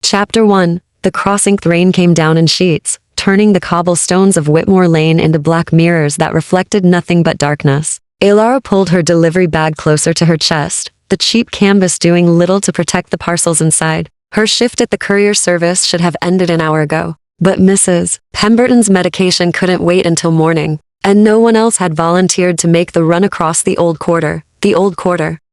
Chapter 1. The crossing rain came down in sheets, turning the cobblestones of Whitmore Lane into black mirrors that reflected nothing but darkness. Alara pulled her delivery bag closer to her chest, the cheap canvas doing little to protect the parcels inside. Her shift at the courier service should have ended an hour ago. But Mrs. Pemberton's medication couldn't wait until morning, and no one else had volunteered to make the run across the old quarter,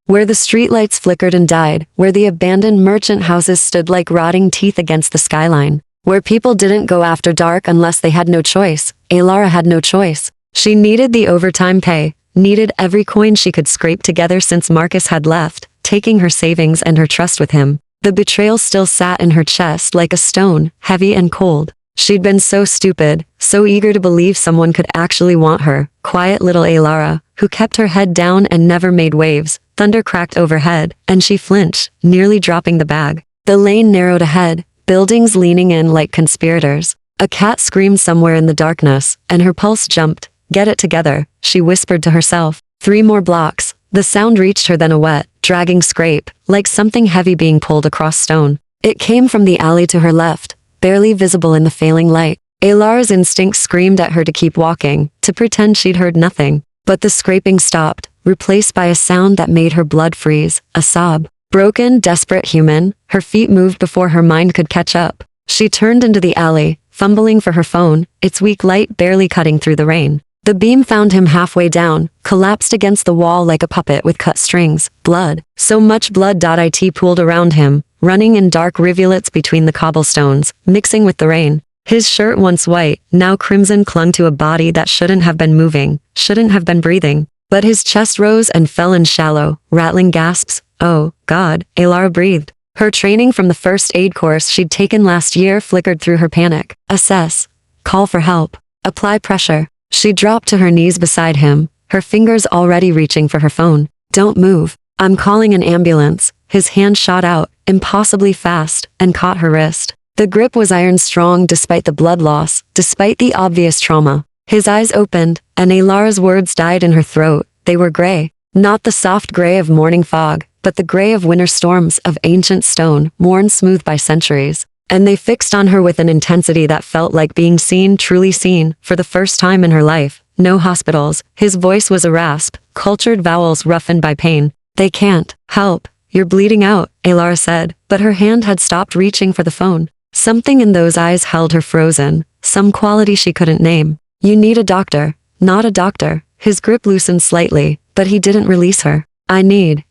where the streetlights flickered and died, where the abandoned merchant houses stood like rotting teeth against the skyline, where people didn't go after dark unless they had no choice. Alara had no choice. She needed the overtime pay, needed every coin she could scrape together since Marcus had left, taking her savings and her trust with him. The betrayal still sat in her chest like a stone, heavy and cold. She'd been so stupid, so eager to believe someone could actually want her. Quiet little Alara, who kept her head down and never made waves. Thunder cracked overhead, and she flinched, nearly dropping the bag. The lane narrowed ahead, buildings leaning in like conspirators. A cat screamed somewhere in the darkness, and her pulse jumped. Get it together, she whispered to herself. 3 more blocks. The sound reached her, then a wet, dragging scrape, like something heavy being pulled across stone. It came from the alley to her left, barely visible in the failing light. Alara's instinct screamed at her to keep walking, to pretend she'd heard nothing. But the scraping stopped, replaced by a sound that made her blood freeze, a sob. Broken, desperate, human, her feet moved before her mind could catch up. She turned into the alley, fumbling for her phone, its weak light barely cutting through the rain. The beam found him halfway down, collapsed against the wall like a puppet with cut strings. Blood. So much blood. It pooled around him, running in dark rivulets between the cobblestones, mixing with the rain. His shirt, once white, now crimson, clung to a body that shouldn't have been moving, shouldn't have been breathing. But his chest rose and fell in shallow, rattling gasps. Oh, God, Alara breathed. Her training from the first aid course she'd taken last year flickered through her panic. Assess. Call for help. Apply pressure. She dropped to her knees beside him, her fingers already reaching for her phone. Don't move. I'm calling an ambulance. His hand shot out, impossibly fast, and caught her wrist. The grip was iron strong despite the blood loss, despite the obvious trauma. His eyes opened, and Alara's words died in her throat. They were gray. Not the soft gray of morning fog, but the gray of winter storms, of ancient stone, worn smooth by centuries. And they fixed on her with an intensity that felt like being seen, truly seen, for the first time in her life. No hospitals. His voice was a rasp, cultured vowels roughened by pain. They can't help. You're bleeding out, Alara said, but her hand had stopped reaching for the phone. Something in those eyes held her frozen, some quality she couldn't name. You need a doctor. Not a doctor. His grip loosened slightly, but he didn't release her.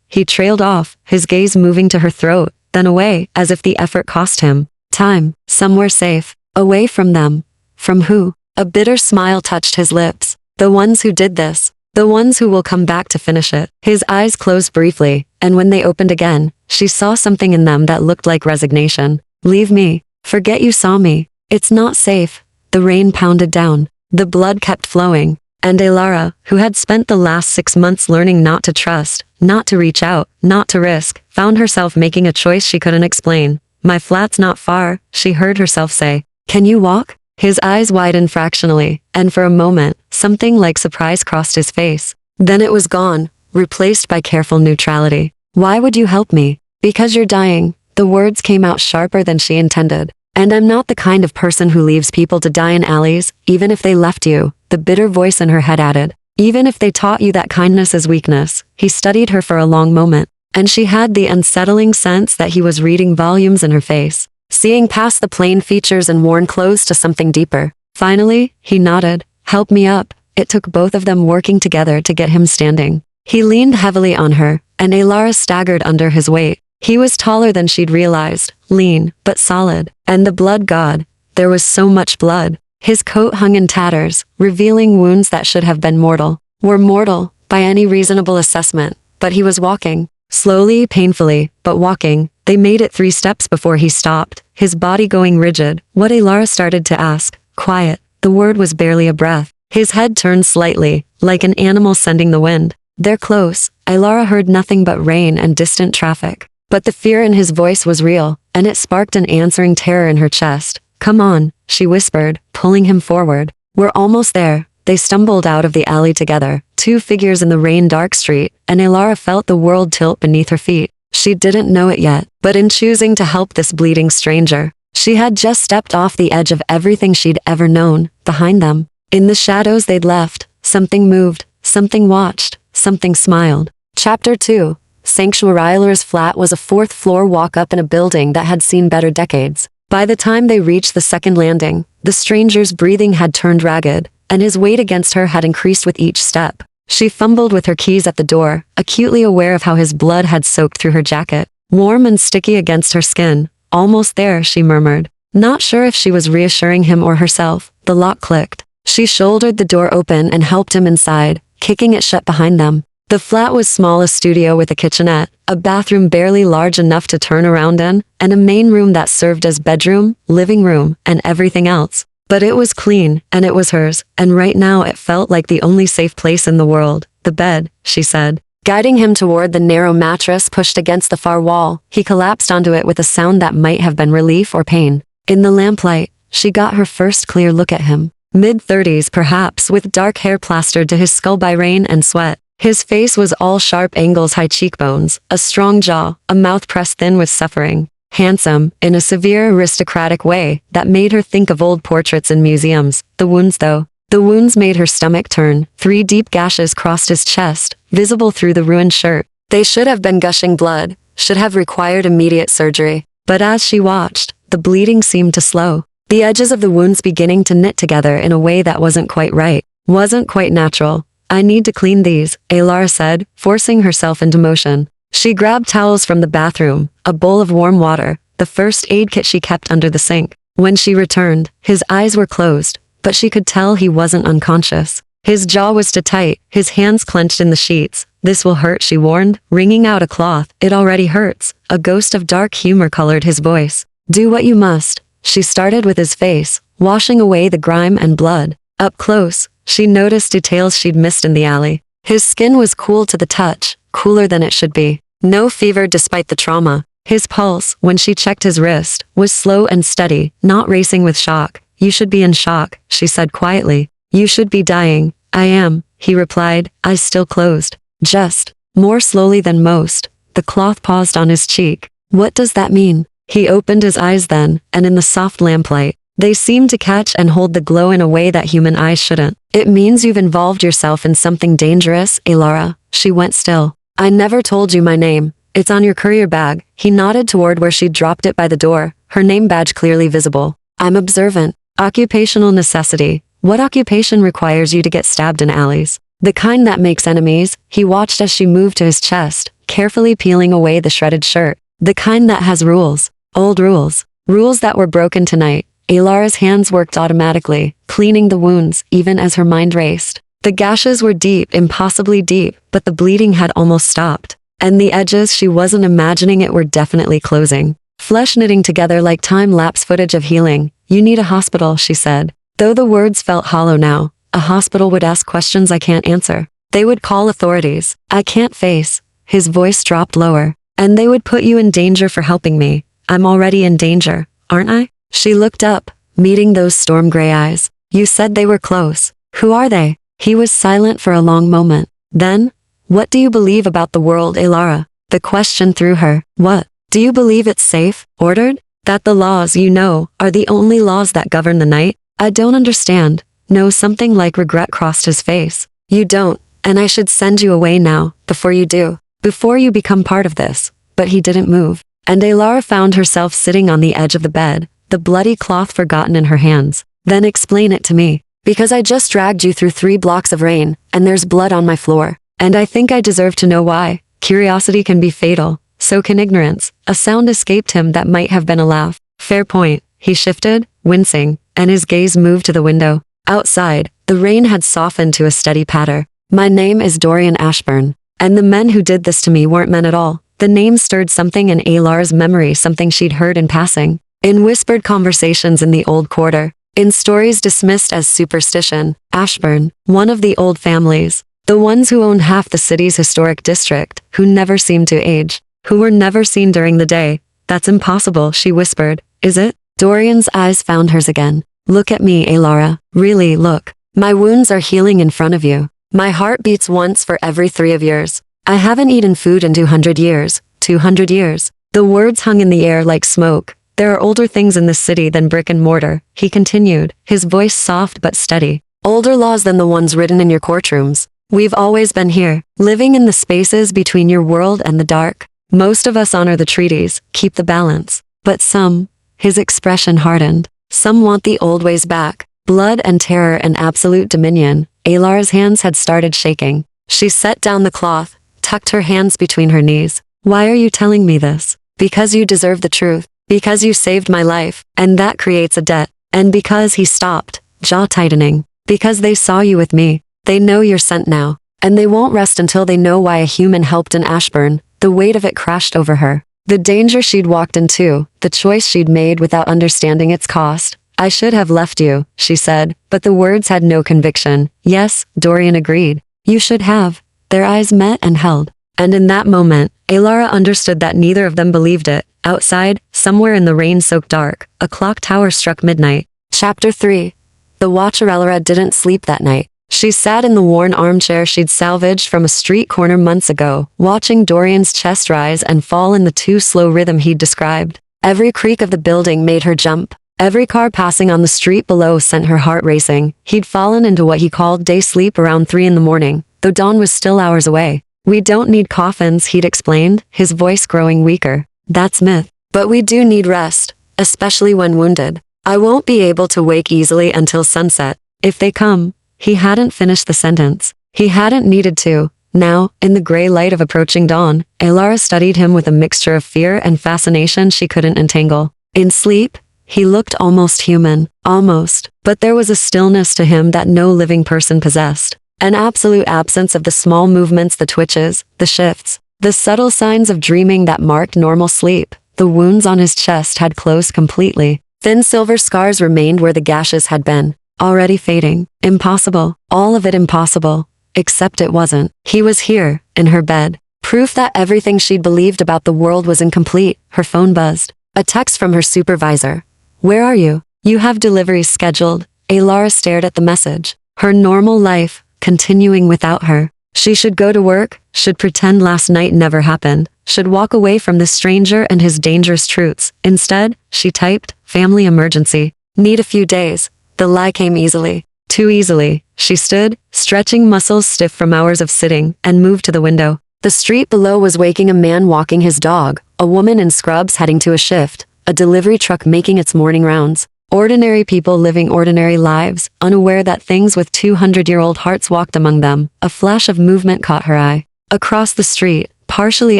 He trailed off, his gaze moving to her throat, then away, as if the effort cost him time. Somewhere safe. Away from them. From who? A bitter smile touched his lips. The ones who did this. The ones who will come back to finish it. His eyes closed briefly, and when they opened again, she saw something in them that looked like resignation. Leave me. Forget you saw me. It's not safe. The rain pounded down. The blood kept flowing. And Alara, who had spent the last 6 months learning not to trust, not to reach out, not to risk, found herself making a choice she couldn't explain. My flat's not far, she heard herself say. Can you walk? His eyes widened fractionally, and for a moment, something like surprise crossed his face. Then it was gone, replaced by careful neutrality. Why would you help me? Because you're dying. The words came out sharper than she intended. And I'm not the kind of person who leaves people to die in alleys, even if they left you, the bitter voice in her head added. Even if they taught you that kindness is weakness. He studied her for a long moment, and she had the unsettling sense that he was reading volumes in her face, seeing past the plain features and worn clothes to something deeper. Finally, he nodded. Help me up. It took both of them working together to get him standing. He leaned heavily on her, and Alara staggered under his weight. He was taller than she'd realized, lean, but solid. And the blood god. There was so much blood. His coat hung in tatters, revealing wounds that should have been mortal. Were mortal, by any reasonable assessment. But he was walking. Slowly, painfully, but walking. They made it 3 steps before he stopped, his body going rigid. What? Alara started to ask. Quiet. The word was barely a breath. His head turned slightly, like an animal sending the wind. They're close. Alara heard nothing but rain and distant traffic. But the fear in his voice was real, and it sparked an answering terror in her chest. Come on, she whispered, pulling him forward. We're almost there. They stumbled out of the alley together, 2 figures in the rain-dark street, and Alara felt the world tilt beneath her feet. She didn't know it yet, but in choosing to help this bleeding stranger, she had just stepped off the edge of everything she'd ever known. Behind them, in the shadows they'd left, something moved, something watched, something smiled. Chapter 2. Sanctuary. Ilara's flat was a fourth-floor walk-up in a building that had seen better decades. By the time they reached the second landing, the stranger's breathing had turned ragged, and his weight against her had increased with each step. She fumbled with her keys at the door, acutely aware of how his blood had soaked through her jacket, warm and sticky against her skin. Almost there, she murmured. Not sure if she was reassuring him or herself. The lock clicked. She shouldered the door open and helped him inside, kicking it shut behind them. The flat was small, a studio with a kitchenette, a bathroom barely large enough to turn around in, and a main room that served as bedroom, living room, and everything else. But it was clean, and it was hers, and right now it felt like the only safe place in the world. The bed, she said. Guiding him toward the narrow mattress pushed against the far wall, he collapsed onto it with a sound that might have been relief or pain. In the lamplight, she got her first clear look at him. Mid-30s perhaps, with dark hair plastered to his skull by rain and sweat. His face was all sharp angles, high cheekbones, a strong jaw, a mouth pressed thin with suffering. Handsome, in a severe aristocratic way that made her think of old portraits in museums. The wounds though. The wounds made her stomach turn. 3 deep gashes crossed his chest, visible through the ruined shirt. They should have been gushing blood, should have required immediate surgery. But as she watched, the bleeding seemed to slow. The edges of the wounds beginning to knit together in a way that wasn't quite right, wasn't quite natural. I need to clean these, Ilara said, forcing herself into motion. She grabbed towels from the bathroom, a bowl of warm water, the first aid kit she kept under the sink. When she returned, his eyes were closed, but she could tell he wasn't unconscious. His jaw was too tight, his hands clenched in the sheets. This will hurt, she warned, wringing out a cloth. It already hurts. A ghost of dark humor colored his voice. Do what you must. She started with his face, washing away the grime and blood. Up close, she noticed details she'd missed in the alley. His skin was cool to the touch, cooler than it should be. No fever despite the trauma. His pulse, when she checked his wrist, was slow and steady, not racing with shock. You should be in shock, she said quietly. You should be dying. I am, he replied, eyes still closed. Just, more slowly than most. The cloth paused on his cheek. What does that mean? He opened his eyes then, and in the soft lamplight, they seemed to catch and hold the glow in a way that human eyes shouldn't. It means you've involved yourself in something dangerous, Ilara. She went still. I never told you my name. It's on your courier bag. He nodded toward where she'd dropped it by the door, her name badge clearly visible. I'm observant. Occupational necessity. What occupation requires you to get stabbed in alleys? The kind that makes enemies. He watched as she moved to his chest, carefully peeling away the shredded shirt. The kind that has rules. Old rules. Rules that were broken tonight. Ilara's hands worked automatically, cleaning the wounds, even as her mind raced. The gashes were deep, impossibly deep, but the bleeding had almost stopped. And the edges, she wasn't imagining it, were definitely closing. Flesh knitting together like time-lapse footage of healing. You need a hospital, she said. Though the words felt hollow now, a hospital would ask questions I can't answer. They would call authorities I can't face. His voice dropped lower. And they would put you in danger for helping me. I'm already in danger, aren't I? She looked up, meeting those storm gray eyes. You said they were close. Who are they? He was silent for a long moment. Then, what do you believe about the world, Ilara? The question threw her. What? Do you believe it's safe, ordered? That the laws you know are the only laws that govern the night? I don't understand. No, something like regret crossed his face. You don't, and I should send you away now, before you do. Before you become part of this. But he didn't move. And Ilara found herself sitting on the edge of the bed, the bloody cloth forgotten in her hands. Then explain it to me. Because I just dragged you through 3 blocks of rain, and there's blood on my floor. And I think I deserve to know why. Curiosity can be fatal. So can ignorance. A sound escaped him that might have been a laugh. Fair point. He shifted, wincing, and his gaze moved to the window. Outside, the rain had softened to a steady patter. My name is Dorian Ashburn. And the men who did this to me weren't men at all. The name stirred something in Ilara's memory, something she'd heard in passing. In whispered conversations in the old quarter. In stories dismissed as superstition. Ashburn, one of the old families. The ones who owned half the city's historic district, who never seemed to age. Who were never seen during the day. That's impossible, she whispered. Is it? Dorian's eyes found hers again. Look at me, Ilara. Really, look. My wounds are healing in front of you. My heart beats once for every 3 years. I haven't eaten food in 200 years, 200 years. The words hung in the air like smoke. There are older things in this city than brick and mortar, he continued, his voice soft but steady. Older laws than the ones written in your courtrooms. We've always been here, living in the spaces between your world and the dark. Most of us honor the treaties, keep the balance. But some, his expression hardened, some want the old ways back. Blood and terror and absolute dominion. Alara's hands had started shaking. She set down the cloth, tucked her hands between her knees. Why are you telling me this? Because you deserve the truth. Because you saved my life, and that creates a debt. And because he stopped, jaw tightening. Because they saw you with me. They know you're sent now. And they won't rest until they know why a human helped in Ashburn. The weight of it crashed over her. The danger she'd walked into, the choice she'd made without understanding its cost. I should have left you, she said, but the words had no conviction. Yes, Dorian agreed. You should have. Their eyes met and held. And in that moment, Alara understood that neither of them believed it. Outside, somewhere in the rain-soaked dark, a clock tower struck midnight. Chapter 3. The watcher Alara didn't sleep that night. She sat in the worn armchair she'd salvaged from a street corner months ago, watching Dorian's chest rise and fall in the too slow rhythm he'd described. Every creak of the building made her jump. Every car passing on the street below sent her heart racing. He'd fallen into what he called day sleep around 3 in the morning, though dawn was still hours away. We don't need coffins, he'd explained, his voice growing weaker. That's myth. But we do need rest, especially when wounded. I won't be able to wake easily until sunset. If they come. He hadn't finished the sentence. He hadn't needed to. Now, in the gray light of approaching dawn, Alara studied him with a mixture of fear and fascination she couldn't entangle. In sleep, he looked almost human. Almost. But there was a stillness to him that no living person possessed. An absolute absence of the small movements, the twitches, the shifts, the subtle signs of dreaming that marked normal sleep. The wounds on his chest had closed completely. Thin silver scars remained where the gashes had been. Already fading. Impossible. All of it impossible. Except it wasn't. He was here, in her bed. Proof that everything she'd believed about the world was incomplete. Her phone buzzed. A text from her supervisor. Where are you? You have deliveries scheduled. Alara stared at the message. Her normal life, continuing without her. She should go to work, should pretend last night never happened, should walk away from this stranger and his dangerous truths. Instead, she typed, family emergency. Need a few days. The lie came easily. Too easily. She stood, stretching muscles stiff from hours of sitting, and moved to the window. The street below was waking a man walking his dog, a woman in scrubs heading to a shift, a delivery truck making its morning rounds. Ordinary people living ordinary lives, unaware that things with 200-year-old hearts walked among them. A flash of movement caught her eye. Across the street, partially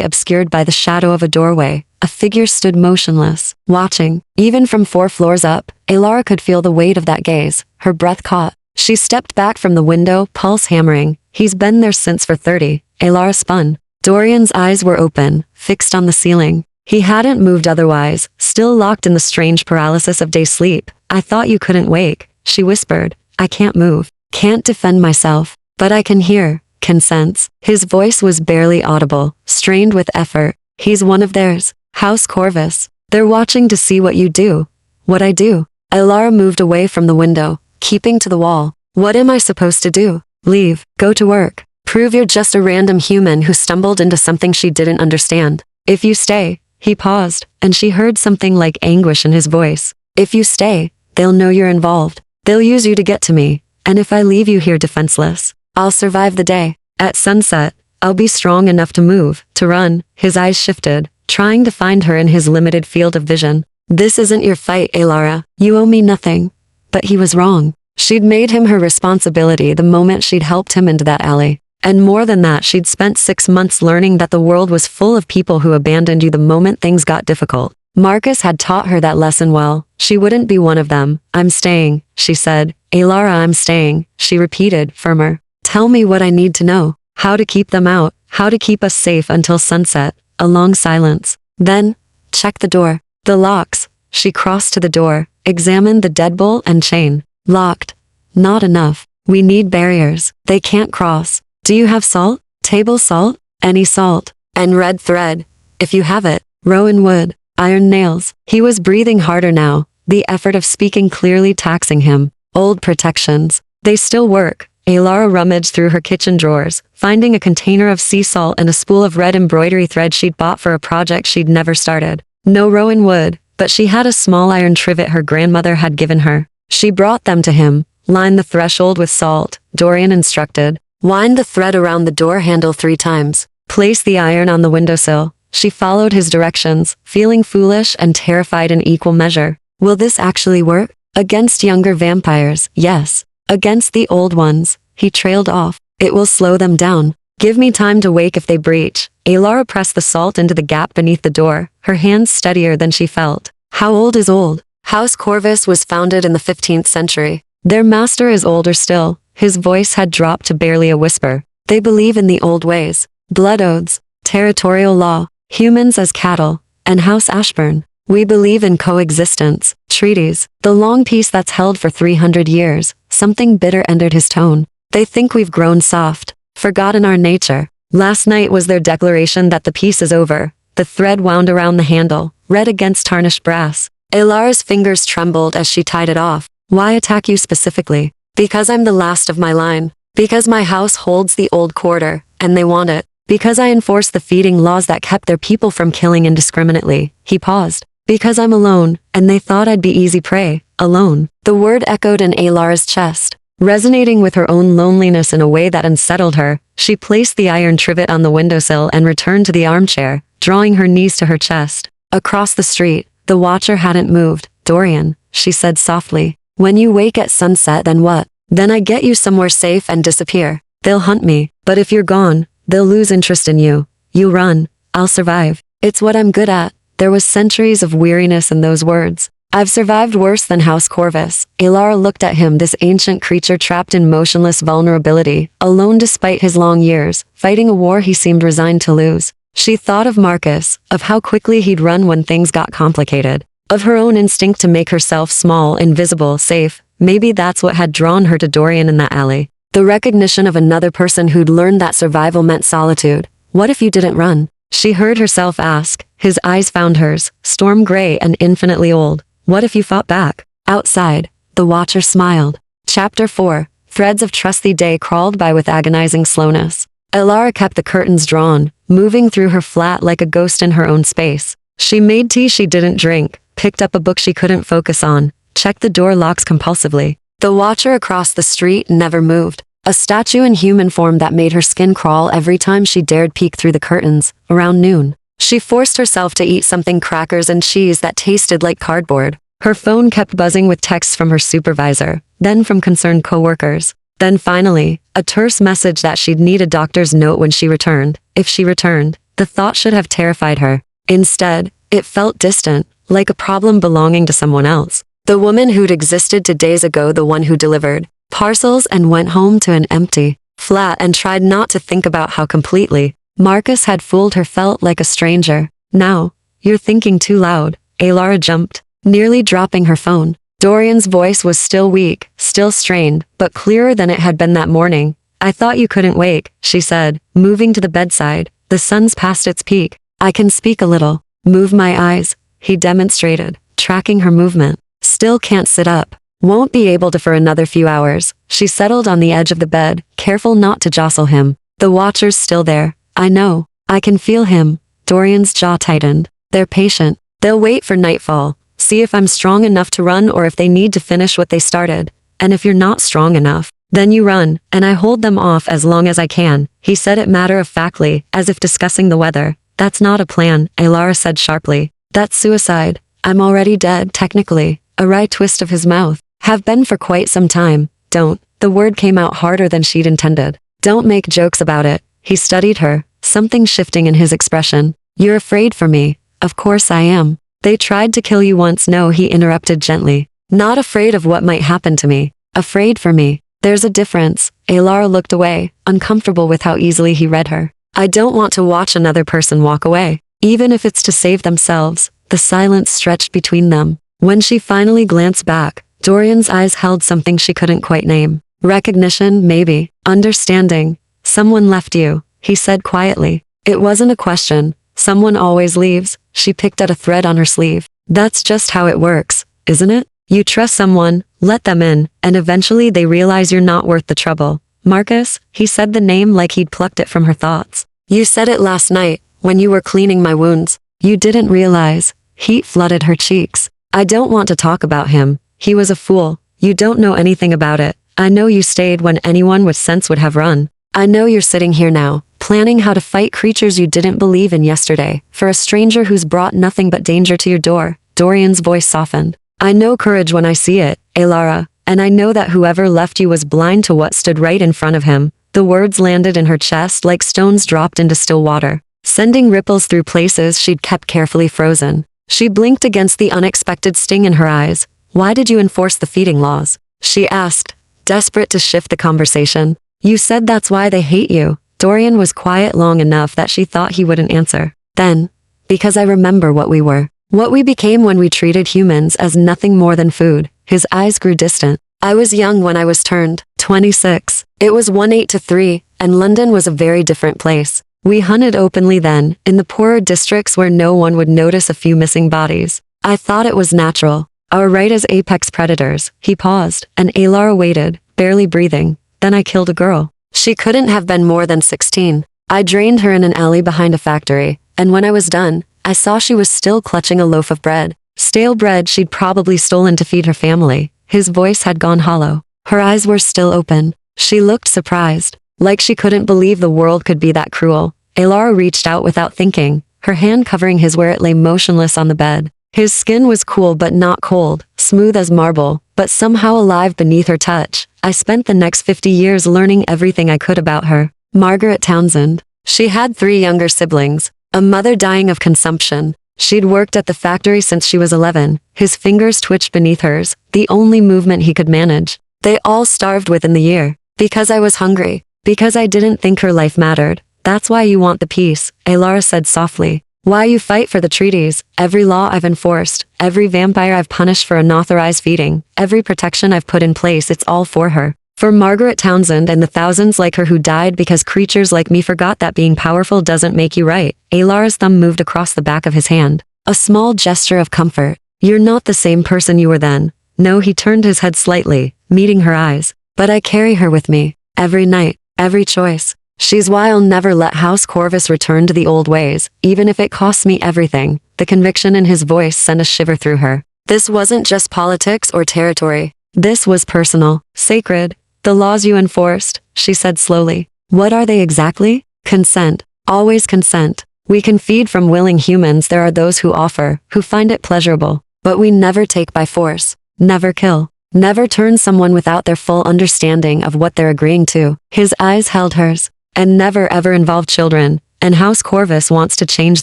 obscured by the shadow of a doorway, a figure stood motionless, watching. Even from 4 floors up, Alara could feel the weight of that gaze. Her breath caught. She stepped back from the window, pulse hammering. He's been there since for 30. Alara spun. Dorian's eyes were open, fixed on the ceiling. He hadn't moved otherwise, still locked in the strange paralysis of day sleep. I thought you couldn't wake, she whispered. I can't move, can't defend myself, but I can hear, can sense. His voice was barely audible, strained with effort. He's one of theirs. House Corvus. They're watching to see what you do. What I do. Alara moved away from the window, keeping to the wall. What am I supposed to do? Leave. Go to work. Prove you're just a random human who stumbled into something she didn't understand. If you stay. He paused, and she heard something like anguish in his voice. If you stay, they'll know you're involved. They'll use you to get to me. And if I leave you here defenseless, I'll survive the day. At sunset, I'll be strong enough to move, to run. His eyes shifted, trying to find her in his limited field of vision. This isn't your fight, Alara. You owe me nothing. But he was wrong. She'd made him her responsibility the moment she'd helped him into that alley. And more than that, she'd spent 6 months learning that the world was full of people who abandoned you the moment things got difficult. Marcus had taught her that lesson well. She wouldn't be one of them. I'm staying, she said. Alara, I'm staying, she repeated, firmer. Tell me what I need to know. How to keep them out. How to keep us safe until sunset. A long silence. Then, check the door. The locks. She crossed to the door, examined the deadbolt and chain. Locked. Not enough. We need barriers. They can't cross. Do you have salt? Table salt? Any salt. And red thread. If you have it. Rowan wood. Iron nails. He was breathing harder now, the effort of speaking clearly taxing him. Old protections. They still work, Alara rummaged through her kitchen drawers, finding a container of sea salt and a spool of red embroidery thread she'd bought for a project she'd never started. No rowan wood, but she had a small iron trivet her grandmother had given her. She brought them to him. Line the threshold with salt, Dorian instructed. Wind the thread around the door handle 3 times. Place the iron on the windowsill. She followed his directions, feeling foolish and terrified in equal measure. Will this actually work? Against younger vampires, yes. Against the old ones, he trailed off. It will slow them down. Give me time to wake if they breach. Alara pressed the salt into the gap beneath the door, her hands steadier than she felt. How old is old? House Corvus was founded in the 15th century. Their master is older still. His voice had dropped to barely a whisper. They believe in the old ways. Blood oaths, territorial law, humans as cattle, and House Ashburn. We believe in coexistence, treaties, the long peace that's held for 300 years. Something bitter entered his tone. They think we've grown soft, forgotten our nature. Last night was their declaration that the peace is over. The thread wound around the handle, red against tarnished brass. Alara's fingers trembled as she tied it off. Why attack you specifically? Because I'm the last of my line. Because my house holds the old quarter, and they want it. Because I enforce the feeding laws that kept their people from killing indiscriminately. He paused. Because I'm alone, and they thought I'd be easy prey. Alone. The word echoed in Alara's chest. Resonating with her own loneliness in a way that unsettled her, she placed the iron trivet on the windowsill and returned to the armchair, drawing her knees to her chest. Across the street, the watcher hadn't moved. Dorian, she said softly. When you wake at sunset, then what? Then I get you somewhere safe and disappear. They'll hunt me, but if you're gone, they'll lose interest in you. You run. I'll survive. It's what I'm good at. There was centuries of weariness in those words. I've survived worse than House Corvus. Alara looked at him, this ancient creature trapped in motionless vulnerability, alone despite his long years, fighting a war he seemed resigned to lose. She thought of Marcus, of how quickly he'd run when things got complicated, of her own instinct to make herself small, invisible, safe. Maybe that's what had drawn her to Dorian in that alley. The recognition of another person who'd learned that survival meant solitude. What if you didn't run? She heard herself ask. His eyes found hers, storm gray and infinitely old. What if you fought back? Outside, the watcher smiled. Chapter 4. Threads of trusty day crawled by with agonizing slowness. Alara kept the curtains drawn, moving through her flat like a ghost in her own space. She made tea she didn't drink, picked up a book she couldn't focus on, checked the door locks compulsively. The watcher across the street never moved. A statue in human form that made her skin crawl every time she dared peek through the curtains. Around noon, she forced herself to eat something crackers and cheese that tasted like cardboard. Her phone kept buzzing with texts from her supervisor, then from concerned coworkers. Then finally, a terse message that she'd need a doctor's note when she returned. If she returned, the thought should have terrified her. Instead, it felt distant, like a problem belonging to someone else. The woman who'd existed 2 days ago, the one who delivered parcels and went home to an empty flat and tried not to think about how completely Marcus had fooled her, felt like a stranger. Now, you're thinking too loud. Alara jumped, nearly dropping her phone. Dorian's voice was still weak, still strained, but clearer than it had been that morning. I thought you couldn't wake, she said, moving to the bedside. The sun's past its peak. I can speak a little. Move my eyes, he demonstrated, tracking her movement. Still can't sit up. Won't be able to for another few hours. She settled on the edge of the bed, careful not to jostle him. The watcher's still there. I know. I can feel him. Dorian's jaw tightened. They're patient. They'll wait for nightfall. See if I'm strong enough to run or if they need to finish what they started. And if you're not strong enough, then you run, and I hold them off as long as I can. He said it matter-of-factly, as if discussing the weather. That's not a plan, Alara said sharply. That's suicide. I'm already dead, technically. A wry twist of his mouth. Have been for quite some time. Don't. The word came out harder than she'd intended. Don't make jokes about it. He studied her, something shifting in his expression. You're afraid for me. Of course I am. They tried to kill you once. No, he interrupted gently. Not afraid of what might happen to me. Afraid for me. There's a difference. Alara looked away, uncomfortable with how easily he read her. I don't want to watch another person walk away, even if it's to save themselves. The silence stretched between them. When she finally glanced back, Dorian's eyes held something she couldn't quite name. Recognition, maybe. Understanding. Someone left you, he said quietly. It wasn't a question. Someone always leaves. She picked at a thread on her sleeve. That's just how it works, isn't it? You trust someone, let them in, and eventually they realize you're not worth the trouble. Marcus, he said the name like he'd plucked it from her thoughts. You said it last night, when you were cleaning my wounds. You didn't realize. Heat flooded her cheeks. I don't want to talk about him. He was a fool. You don't know anything about it. I know you stayed when anyone with sense would have run. I know you're sitting here now, planning how to fight creatures you didn't believe in yesterday, for a stranger who's brought nothing but danger to your door. Dorian's voice softened. I know courage when I see it, Elara, and I know that whoever left you was blind to what stood right in front of him. The words landed in her chest like stones dropped into still water, sending ripples through places she'd kept carefully frozen. She blinked against the unexpected sting in her eyes. Why did you enforce the feeding laws? She asked, desperate to shift the conversation. You said that's why they hate you. Dorian was quiet long enough that she thought he wouldn't answer. Then, because I remember what we were. What we became when we treated humans as nothing more than food. His eyes grew distant. I was young when I was turned 26. It was 18 to 3, and London was a very different place. We hunted openly then, in the poorer districts where no one would notice a few missing bodies. I thought it was natural. Our right as apex predators. He paused, and Elara waited, barely breathing. Then I killed a girl. She couldn't have been more than 16. I drained her in an alley behind a factory, and when I was done, I saw she was still clutching a loaf of bread. Stale bread she'd probably stolen to feed her family. His voice had gone hollow. Her eyes were still open. She looked surprised, like she couldn't believe the world could be that cruel. Elara reached out without thinking, her hand covering his where it lay motionless on the bed. His skin was cool but not cold, smooth as marble, but somehow alive beneath her touch. I spent the next 50 years learning everything I could about her. Margaret Townsend. She had 3 younger siblings, a mother dying of consumption. She'd worked at the factory since she was 11. His fingers twitched beneath hers, the only movement he could manage. They all starved within the year. Because I was hungry. Because I didn't think her life mattered. That's why you want the peace, Elara said softly. Why you fight for the treaties, every law I've enforced, every vampire I've punished for unauthorized feeding, every protection I've put in place, it's all for her. For Margaret Townsend and the thousands like her who died because creatures like me forgot that being powerful doesn't make you right. Elara's thumb moved across the back of his hand. A small gesture of comfort. You're not the same person you were then. No, he turned his head slightly, meeting her eyes. But I carry her with me. Every night, every choice. She's why I'll never let House Corvus return to the old ways, even if it costs me everything. The conviction in his voice sent a shiver through her. This wasn't just politics or territory. This was personal, sacred. The laws you enforced, she said slowly. What are they exactly? Consent. Always consent. We can feed from willing humans. There are those who offer, who find it pleasurable. But we never take by force. Never kill. Never turn someone without their full understanding of what they're agreeing to. His eyes held hers. And never ever involve children. And House Corvus wants to change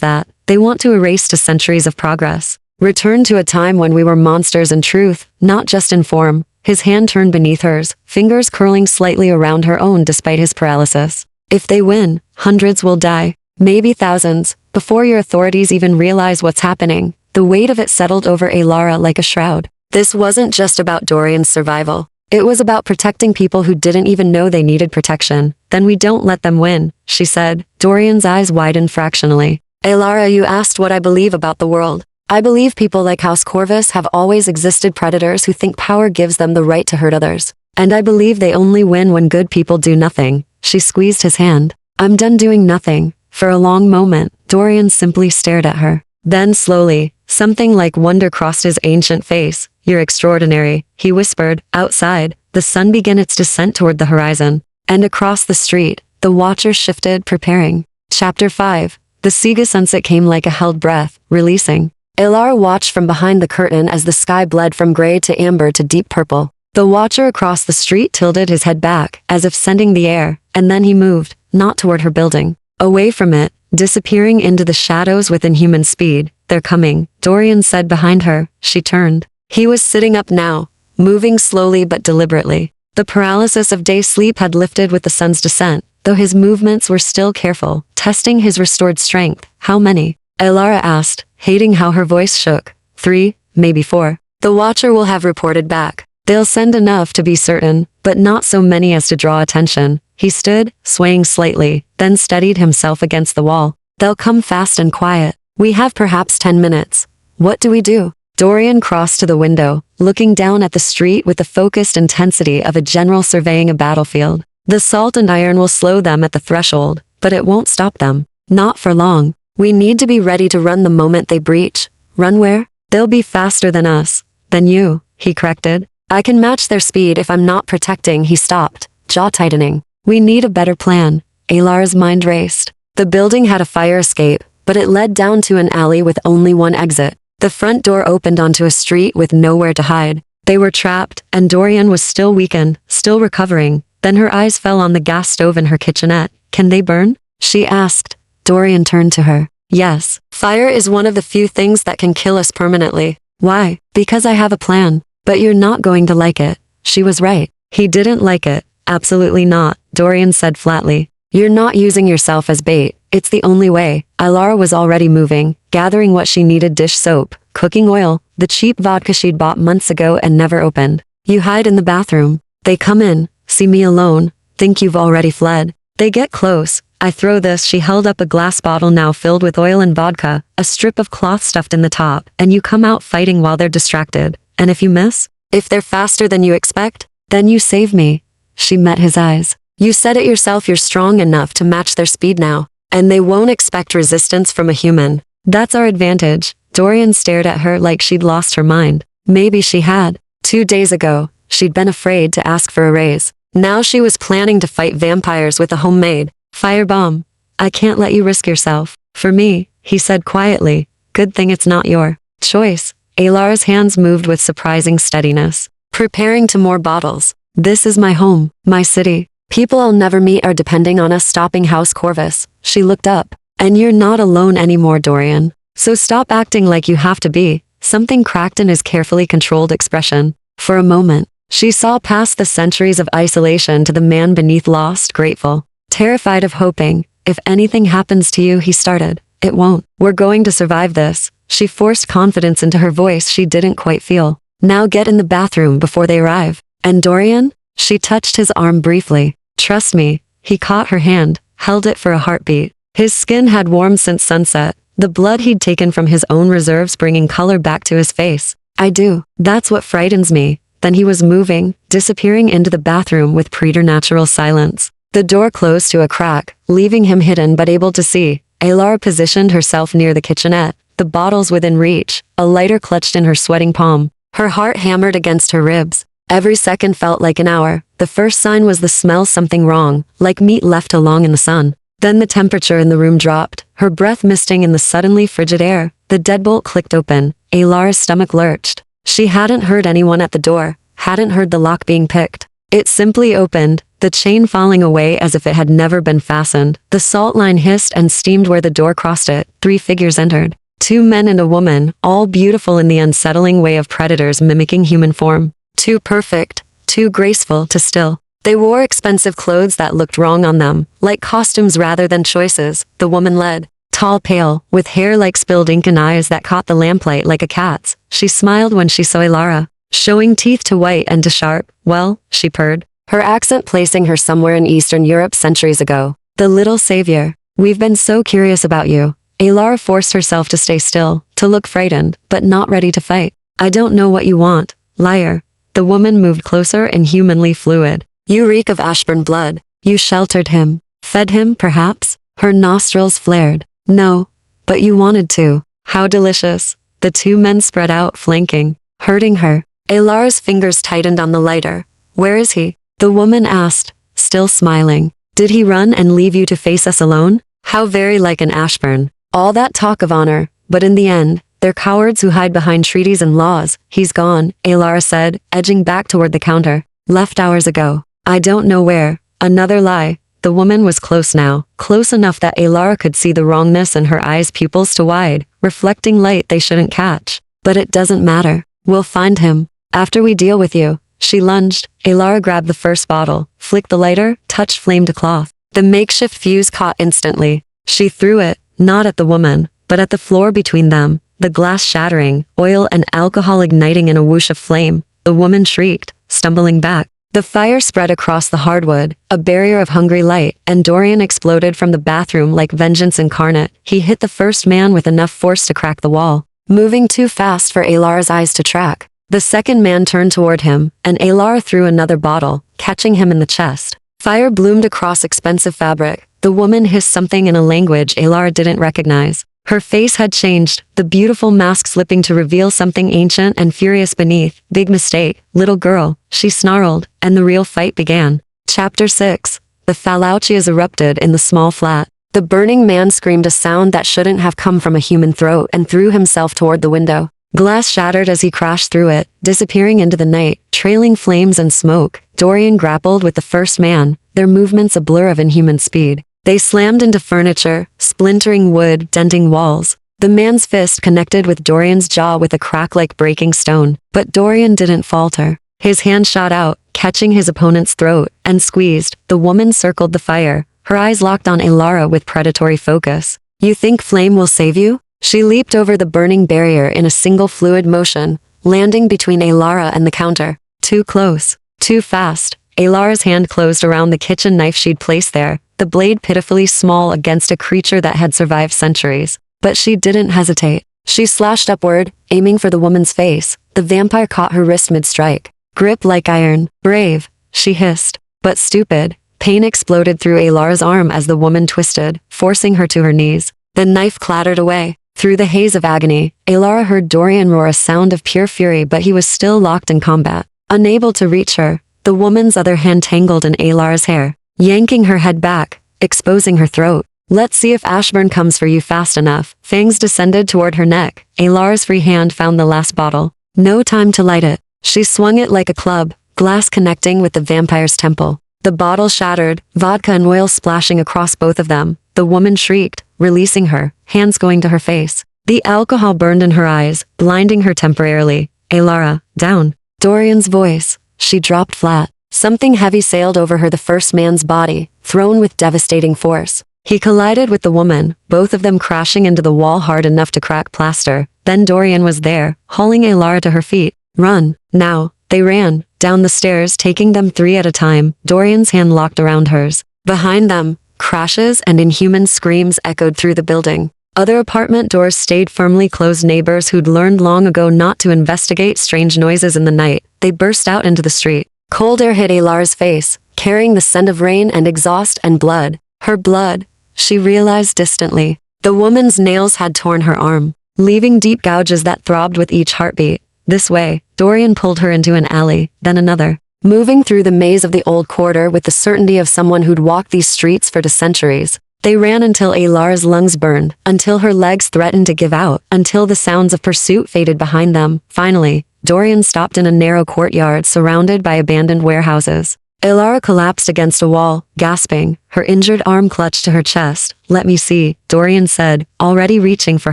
that. They want to erase to centuries of progress. Return to a time when we were monsters in truth, not just in form. His hand turned beneath hers, fingers curling slightly around her own despite his paralysis. If they win, hundreds will die. Maybe thousands. Before your authorities even realize what's happening. The weight of it settled over Elara like a shroud. This wasn't just about Dorian's survival. It was about protecting people who didn't even know they needed protection. Then we don't let them win, she said. Dorian's eyes widened fractionally. Elara, you asked what I believe about the world. I believe people like House Corvus have always existed, predators who think power gives them the right to hurt others. And I believe they only win when good people do nothing. She squeezed his hand. I'm done doing nothing. For a long moment, Dorian simply stared at her. Then slowly, something like wonder crossed his ancient face. You're extraordinary, he whispered. Outside, the sun began its descent toward the horizon. And across the street, the watchers shifted, preparing. Chapter 5. The Siga sunset came like a held breath, releasing. Elara watched from behind the curtain as the sky bled from gray to amber to deep purple. The watcher across the street tilted his head back, as if sending the air, and then he moved, not toward her building. Away from it, disappearing into the shadows with inhuman speed. They're coming, Dorian said behind her. She turned. He was sitting up now, moving slowly but deliberately. The paralysis of day sleep had lifted with the sun's descent, though his movements were still careful, testing his restored strength. How many? Elara asked, hating how her voice shook. 3, maybe 4. The watcher will have reported back. They'll send enough to be certain, but not so many as to draw attention. He stood, swaying slightly, then steadied himself against the wall. They'll come fast and quiet. We have perhaps 10 minutes. What do we do? Dorian crossed to the window, looking down at the street with the focused intensity of a general surveying a battlefield. The salt and iron will slow them at the threshold, but it won't stop them. Not for long. We need to be ready to run the moment they breach. Run where? They'll be faster than us. Than you, he corrected. I can match their speed if I'm not protecting. He stopped, jaw tightening. We need a better plan. Alar's mind raced. The building had a fire escape, but it led down to an alley with only one exit. The front door opened onto a street with nowhere to hide. They were trapped, and Dorian was still weakened, still recovering. Then her eyes fell on the gas stove in her kitchenette. Can they burn? She asked. Dorian turned to her. Yes, fire is one of the few things that can kill us permanently. Why? Because I have a plan. But you're not going to like it. She was right. He didn't like it. Absolutely not, Dorian said flatly. You're not using yourself as bait. It's the only way. Ilara was already moving, gathering what she needed: dish soap, cooking oil, the cheap vodka she'd bought months ago and never opened. You hide in the bathroom. They come in, see me alone, think you've already fled. They get close. I throw this. She held up a glass bottle now filled with oil and vodka, a strip of cloth stuffed in the top, and you come out fighting while they're distracted. And if you miss? If they're faster than you expect? Then you save me. She met his eyes. You said it yourself, you're strong enough to match their speed now. And they won't expect resistance from a human. That's our advantage. Dorian stared at her like she'd lost her mind. Maybe she had. 2 days ago, she'd been afraid to ask for a raise. Now she was planning to fight vampires with a homemade firebomb. I can't let you risk yourself. For me, he said quietly. Good thing it's not your choice. Alar's hands moved with surprising steadiness, preparing to more bottles. This is my home, my city. People I'll never meet are depending on us stopping House Corvus. She looked up. And you're not alone anymore, Dorian. So stop acting like you have to be. Something cracked in his carefully controlled expression. For a moment, she saw past the centuries of isolation to the man beneath, lost, grateful, terrified of hoping. If anything happens to you, he started. It won't. We're going to survive this. She forced confidence into her voice she didn't quite feel. Now get in the bathroom before they arrive. And Dorian? She touched his arm briefly. Trust me. He caught her hand, held it for a heartbeat. His skin had warmed since sunset, the blood he'd taken from his own reserves bringing color back to his face. I do. That's what frightens me. Then he was moving, disappearing into the bathroom with preternatural silence. The door closed to a crack, leaving him hidden but able to see. Alara positioned herself near the kitchenette, the bottles within reach, a lighter clutched in her sweating palm. Her heart hammered against her ribs. Every second felt like an hour. The first sign was the smell, something wrong, like meat left too long in the sun. Then the temperature in the room dropped, her breath misting in the suddenly frigid air. The deadbolt clicked open. Alara's stomach lurched. She hadn't heard anyone at the door, hadn't heard the lock being picked. It simply opened, the chain falling away as if it had never been fastened. The salt line hissed and steamed where the door crossed it. 3 figures entered. 2 men and a woman, all beautiful in the unsettling way of predators mimicking human form. Too perfect, too graceful to still. They wore expensive clothes that looked wrong on them, like costumes rather than choices. The woman led, tall, pale, with hair like spilled ink and eyes that caught the lamplight like a cat's. She smiled when she saw Alara, showing teeth to white and to sharp. Well, she purred, her accent placing her somewhere in Eastern Europe centuries ago. The little savior. We've been so curious about you. Alara forced herself to stay still, to look frightened, but not ready to fight. I don't know what you want, liar. The woman moved closer, inhumanly fluid. You reek of Ashburn blood. You sheltered him. Fed him, perhaps? Her nostrils flared. No. But you wanted to. How delicious. The 2 men spread out, flanking, hurting her. Alara's fingers tightened on the lighter. Where is he? The woman asked, still smiling. Did he run and leave you to face us alone? How very like an Ashburn. All that talk of honor, but in the end, they're cowards who hide behind treaties and laws. He's gone, Alara said, edging back toward the counter. Left hours ago. I don't know where. Another lie. The woman was close now, close enough that Alara could see the wrongness in her eyes, pupils too wide, reflecting light they shouldn't catch. But it doesn't matter. We'll find him. After we deal with you. She lunged. Alara grabbed the first bottle, flicked the lighter, touched flame to cloth. The makeshift fuse caught instantly. She threw it, not at the woman, but at the floor between them. The glass shattering, oil and alcohol igniting in a whoosh of flame. The woman shrieked, stumbling back. The fire spread across the hardwood, a barrier of hungry light, and Dorian exploded from the bathroom like vengeance incarnate. He hit the first man with enough force to crack the wall, moving too fast for Alara's eyes to track. The second man turned toward him, and Alara threw another bottle, catching him in the chest. Fire bloomed across expensive fabric. The woman hissed something in a language Alara didn't recognize. Her face had changed, the beautiful mask slipping to reveal something ancient and furious beneath. Big mistake, little girl, she snarled, and the real fight began. Chapter 6. The Phallauchias erupted in the small flat. The burning man screamed a sound that shouldn't have come from a human throat and threw himself toward the window. Glass shattered as he crashed through it, disappearing into the night, trailing flames and smoke. Dorian grappled with the first man, their movements a blur of inhuman speed. They slammed into furniture, splintering wood, denting walls. The man's fist connected with Dorian's jaw with a crack like breaking stone, but Dorian didn't falter. His hand shot out, catching his opponent's throat, and squeezed. The woman circled the fire, her eyes locked on Alara with predatory focus. You think flame will save you? She leaped over the burning barrier in a single fluid motion, landing between Alara and the counter. Too close. Too fast. Alara's hand closed around the kitchen knife she'd placed there, the blade pitifully small against a creature that had survived centuries. But she didn't hesitate. She slashed upward, aiming for the woman's face. The vampire caught her wrist mid-strike. Grip like iron. Brave, she hissed. But stupid. Pain exploded through Alara's arm as the woman twisted, forcing her to her knees. The knife clattered away. Through the haze of agony, Alara heard Dorian roar a sound of pure fury, but he was still locked in combat. Unable to reach her, the woman's other hand tangled in Alara's hair, yanking her head back, exposing her throat. Let's see if Ashburn comes for you fast enough. Fangs descended toward her neck. Alara's free hand found the last bottle. No time to light it. She swung it like a club, glass connecting with the vampire's temple. The bottle shattered, vodka and oil splashing across both of them. The woman shrieked, releasing her, hands going to her face. The alcohol burned in her eyes, blinding her temporarily. Alara, down. Dorian's voice. She dropped flat. Something heavy sailed over her, the first man's body, thrown with devastating force. He collided with the woman, both of them crashing into the wall hard enough to crack plaster. Then Dorian was there, hauling Alara to her feet. Run, now. They ran, down the stairs, taking them three at a time, Dorian's hand locked around hers. Behind them, crashes and inhuman screams echoed through the building. Other apartment doors stayed firmly closed. Neighbors who'd learned long ago not to investigate strange noises in the night, they burst out into the street. Cold air hit Alara's face, carrying the scent of rain and exhaust and blood. Her blood, she realized distantly. The woman's nails had torn her arm, leaving deep gouges that throbbed with each heartbeat. This way, Dorian pulled her into an alley, then another. Moving through the maze of the old quarter with the certainty of someone who'd walked these streets for centuries. They ran until Alara's lungs burned, until her legs threatened to give out, until the sounds of pursuit faded behind them. Finally, Dorian stopped in a narrow courtyard surrounded by abandoned warehouses. Alara collapsed against a wall, gasping, her injured arm clutched to her chest. Let me see, Dorian said, already reaching for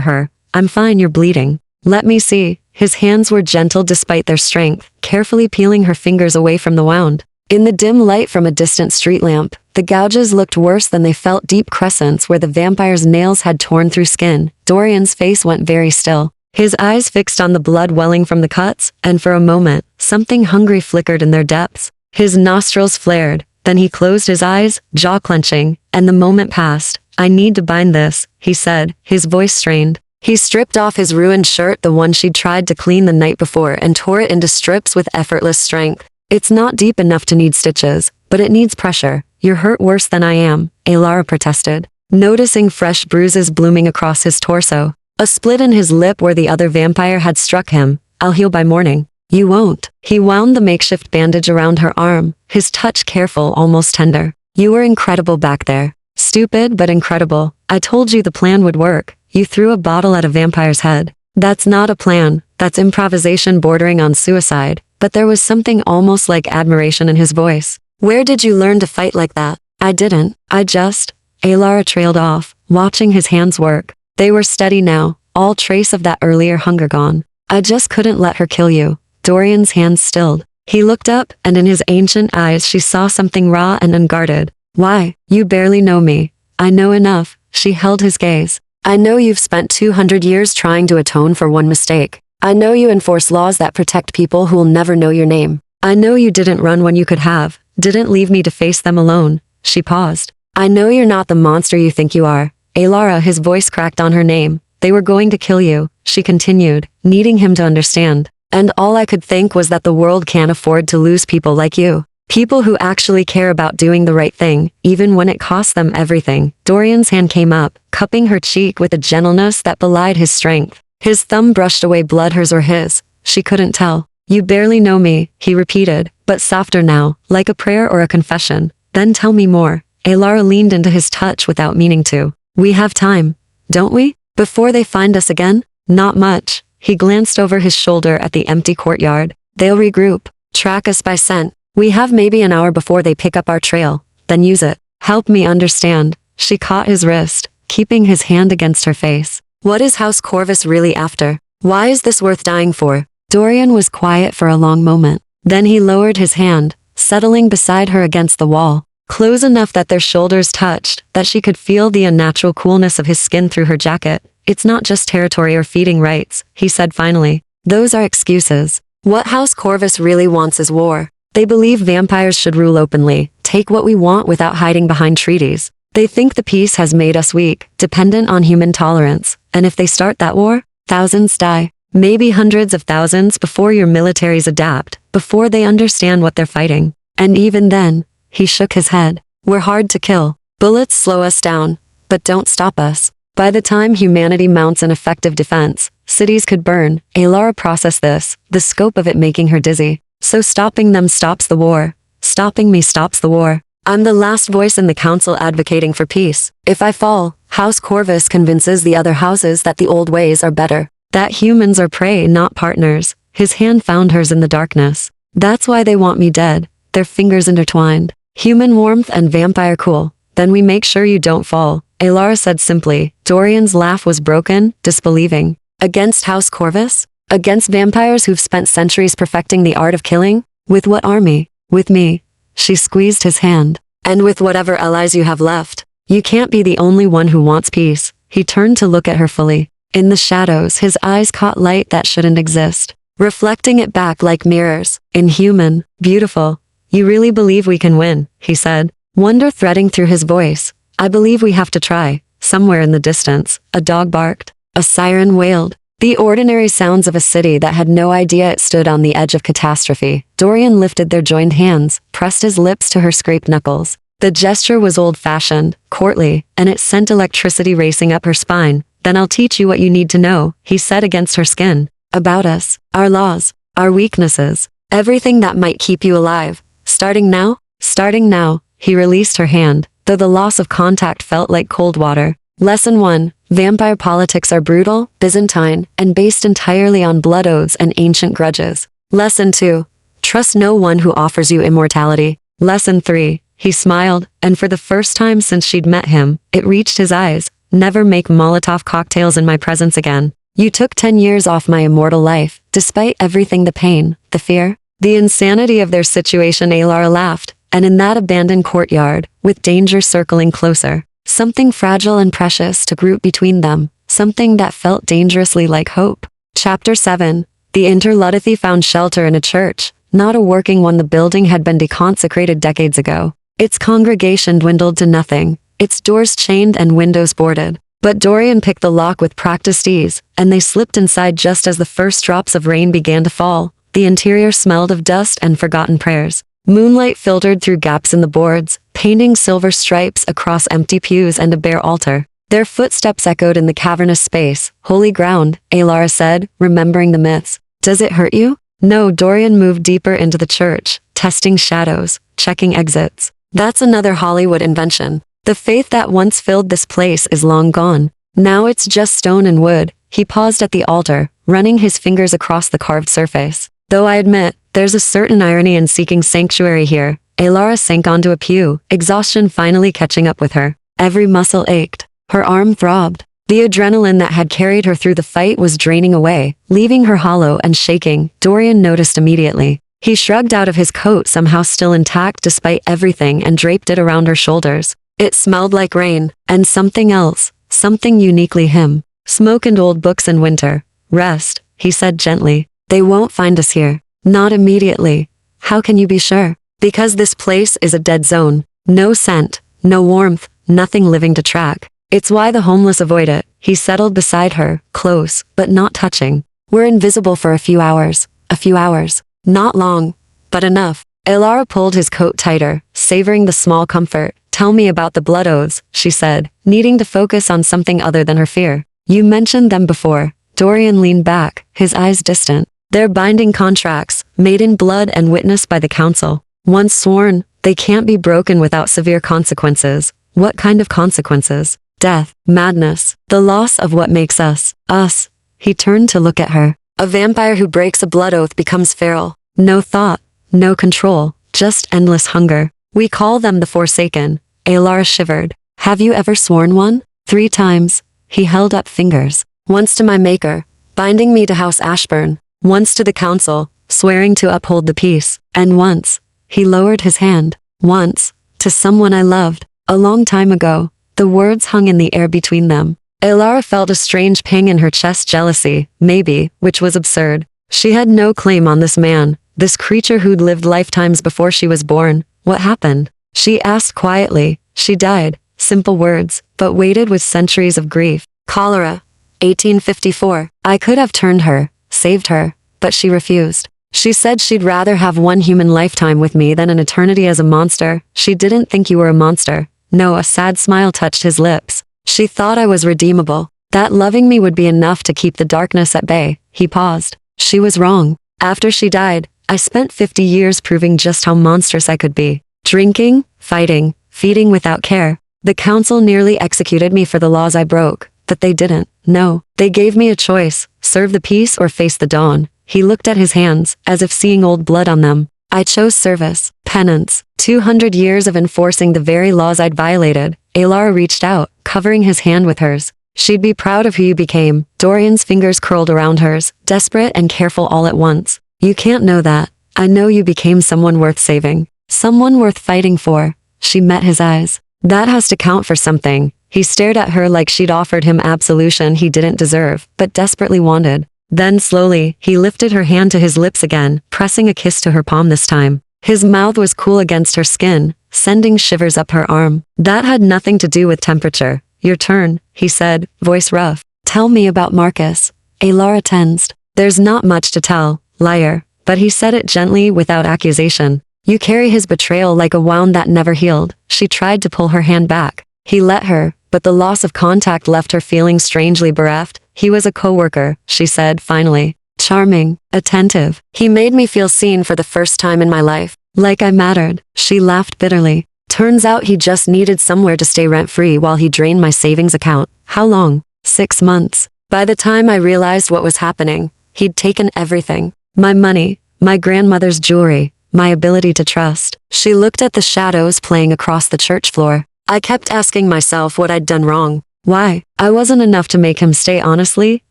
her. I'm fine, you're bleeding. Let me see. His hands were gentle despite their strength, carefully peeling her fingers away from the wound. In the dim light from a distant street lamp, the gouges looked worse than they felt, deep crescents where the vampire's nails had torn through skin. Dorian's face went very still, his eyes fixed on the blood welling from the cuts, and for a moment, something hungry flickered in their depths. His nostrils flared, then he closed his eyes, jaw clenching, and the moment passed. I need to bind this, he said, his voice strained. He stripped off his ruined shirt, the one she'd tried to clean the night before, and tore it into strips with effortless strength. It's not deep enough to need stitches, but it needs pressure. You're hurt worse than I am, Alara protested, noticing fresh bruises blooming across his torso. A split in his lip where the other vampire had struck him. I'll heal by morning. You won't. He wound the makeshift bandage around her arm, his touch careful, almost tender. You were incredible back there. Stupid but incredible. I told you the plan would work. You threw a bottle at a vampire's head. That's not a plan, that's improvisation bordering on suicide. But there was something almost like admiration in his voice. Where did you learn to fight like that? I didn't. Alara trailed off, watching his hands work. They were steady now, all trace of that earlier hunger gone. I just couldn't let her kill you. Dorian's hands stilled. He looked up, and in his ancient eyes she saw something raw and unguarded. Why? You barely know me. I know enough. She held his gaze. I know you've spent 200 years trying to atone for one mistake. I know you enforce laws that protect people who'll never know your name. I know you didn't run when you could have, didn't leave me to face them alone. She paused. I know you're not the monster you think you are. Alara, his voice cracked on her name. They were going to kill you, she continued, needing him to understand. And all I could think was that the world can't afford to lose people like you. People who actually care about doing the right thing, even when it costs them everything. Dorian's hand came up, cupping her cheek with a gentleness that belied his strength. His thumb brushed away blood, hers or his. She couldn't tell. You barely know me, he repeated, but softer now, like a prayer or a confession. Then tell me more. Alara leaned into his touch without meaning to. We have time, don't we? Before they find us again? Not much. He glanced over his shoulder at the empty courtyard. They'll regroup, track us by scent. We have maybe an hour before they pick up our trail. Then use it. Help me understand. She caught his wrist, keeping his hand against her face. What is House Corvus really after? Why is this worth dying for? Dorian was quiet for a long moment. Then he lowered his hand, settling beside her against the wall, close enough that their shoulders touched, that she could feel the unnatural coolness of his skin through her jacket. It's not just territory or feeding rights, he said finally. Those are excuses. What House Corvus really wants is war. They believe vampires should rule openly, take what we want without hiding behind treaties. They think the peace has made us weak, dependent on human tolerance. And if they start that war, thousands die. Maybe hundreds of thousands before your militaries adapt, before they understand what they're fighting. And even then, he shook his head. We're hard to kill. Bullets slow us down, but don't stop us. By the time humanity mounts an effective defense, cities could burn. Alara processed this, the scope of it making her dizzy. So stopping them stops the war. Stopping me stops the war. I'm the last voice in the council advocating for peace. If I fall, House Corvus convinces the other houses that the old ways are better. That humans are prey, not partners. His hand found hers in the darkness. That's why they want me dead. Their fingers intertwined. Human warmth and vampire cool. Then we make sure you don't fall, Alara said simply. Dorian's laugh was broken, disbelieving. Against House Corvus? Against vampires who've spent centuries perfecting the art of killing? With what army? With me. She squeezed his hand. And with whatever allies you have left. You can't be the only one who wants peace. He turned to look at her fully. In the shadows, his eyes caught light that shouldn't exist, reflecting it back like mirrors. Inhuman, beautiful. You really believe we can win, he said, wonder threading through his voice. I believe we have to try. Somewhere in the distance, a dog barked. A siren wailed. The ordinary sounds of a city that had no idea it stood on the edge of catastrophe. Dorian lifted their joined hands, pressed his lips to her scraped knuckles. The gesture was old-fashioned, courtly, and it sent electricity racing up her spine. Then I'll teach you what you need to know, he said against her skin. About us, our laws, our weaknesses, everything that might keep you alive. Starting now? Starting now, he released her hand, though the loss of contact felt like cold water. Lesson 1. Vampire politics are brutal, Byzantine, and based entirely on blood oaths and ancient grudges. Lesson 2. Trust no one who offers you immortality. Lesson 3. He smiled, and for the first time since she'd met him, it reached his eyes. Never make Molotov cocktails in my presence again. You took 10 years off my immortal life, despite everything, the pain, the fear, the insanity of their situation. Alara laughed, and in that abandoned courtyard, with danger circling closer, something fragile and precious took root between them, something that felt dangerously like hope. Chapter 7. The Interludathi found shelter in a church, not a working one. The building had been deconsecrated decades ago. Its congregation dwindled to nothing, its doors chained and windows boarded. But Dorian picked the lock with practiced ease, and they slipped inside just as the first drops of rain began to fall. The interior smelled of dust and forgotten prayers. Moonlight filtered through gaps in the boards, painting silver stripes across empty pews and a bare altar. Their footsteps echoed in the cavernous space. Holy ground, Alara said, remembering the myths. Does it hurt you? No. Dorian moved deeper into the church, testing shadows, checking exits. That's another Hollywood invention. The faith that once filled this place is long gone. Now it's just stone and wood. He paused at the altar, running his fingers across the carved surface. Though I admit, there's a certain irony in seeking sanctuary here. Alara sank onto a pew, exhaustion finally catching up with her. Every muscle ached. Her arm throbbed. The adrenaline that had carried her through the fight was draining away, leaving her hollow and shaking. Dorian noticed immediately. He shrugged out of his coat, somehow still intact despite everything, and draped it around her shoulders. It smelled like rain, and something else, something uniquely him. Smoke and old books and winter. Rest, he said gently. They won't find us here. Not immediately. How can you be sure? Because this place is a dead zone. No scent, no warmth, nothing living to track. It's why the homeless avoid it. He settled beside her, close, but not touching. We're invisible for a few hours. A few hours. Not long, but enough. Elara pulled his coat tighter, savoring the small comfort. Tell me about the blood oaths, she said, needing to focus on something other than her fear. You mentioned them before. Dorian leaned back, his eyes distant. They're binding contracts, made in blood and witnessed by the council. Once sworn, they can't be broken without severe consequences. What kind of consequences? Death, madness, the loss of what makes us, us. He turned to look at her. A vampire who breaks a blood oath becomes feral. No thought, no control, just endless hunger. We call them the Forsaken. Elara shivered. Have you ever sworn one? 3 times. He held up fingers. Once to my maker, binding me to House Ashburn. Once to the council, swearing to uphold the peace. And once, he lowered his hand. Once, to someone I loved. A long time ago. The words hung in the air between them. Elara felt a strange pang in her chest, jealousy, maybe, which was absurd. She had no claim on this man, this creature who'd lived lifetimes before she was born. What happened? She asked quietly. She died. Simple words, but weighted with centuries of grief. Cholera. 1854. I could have turned her, saved her, but she refused. She said she'd rather have one human lifetime with me than an eternity as a monster. She didn't think you were a monster. No, a sad smile touched his lips. She thought I was redeemable. That loving me would be enough to keep the darkness at bay. He paused. She was wrong. After she died, I spent 50 years proving just how monstrous I could be. Drinking, fighting, feeding without care. The council nearly executed me for the laws I broke, but they didn't. No, they gave me a choice, serve the peace or face the dawn. He looked at his hands, as if seeing old blood on them. I chose service, penance, 200 years of enforcing the very laws I'd violated. Elara reached out, covering his hand with hers. She'd be proud of who you became. Dorian's fingers curled around hers, desperate and careful all at once. You can't know that. I know you became someone worth saving. Someone worth fighting for. She met his eyes. That has to count for something. He stared at her like she'd offered him absolution he didn't deserve, but desperately wanted. Then slowly, he lifted her hand to his lips again, pressing a kiss to her palm this time. His mouth was cool against her skin, sending shivers up her arm. That had nothing to do with temperature. Your turn, he said, voice rough. Tell me about Marcus. Elara tensed. There's not much to tell, liar, but he said it gently without accusation. You carry his betrayal like a wound that never healed. She tried to pull her hand back. He let her, but the loss of contact left her feeling strangely bereft. He was a coworker, she said finally. Charming, attentive. He made me feel seen for the first time in my life. Like I mattered. She laughed bitterly. Turns out he just needed somewhere to stay rent-free while he drained my savings account. How long? 6 months. By the time I realized what was happening, he'd taken everything. My money, my grandmother's jewelry, my ability to trust. She looked at the shadows playing across the church floor. I kept asking myself what I'd done wrong. Why? I wasn't enough to make him stay. Honestly,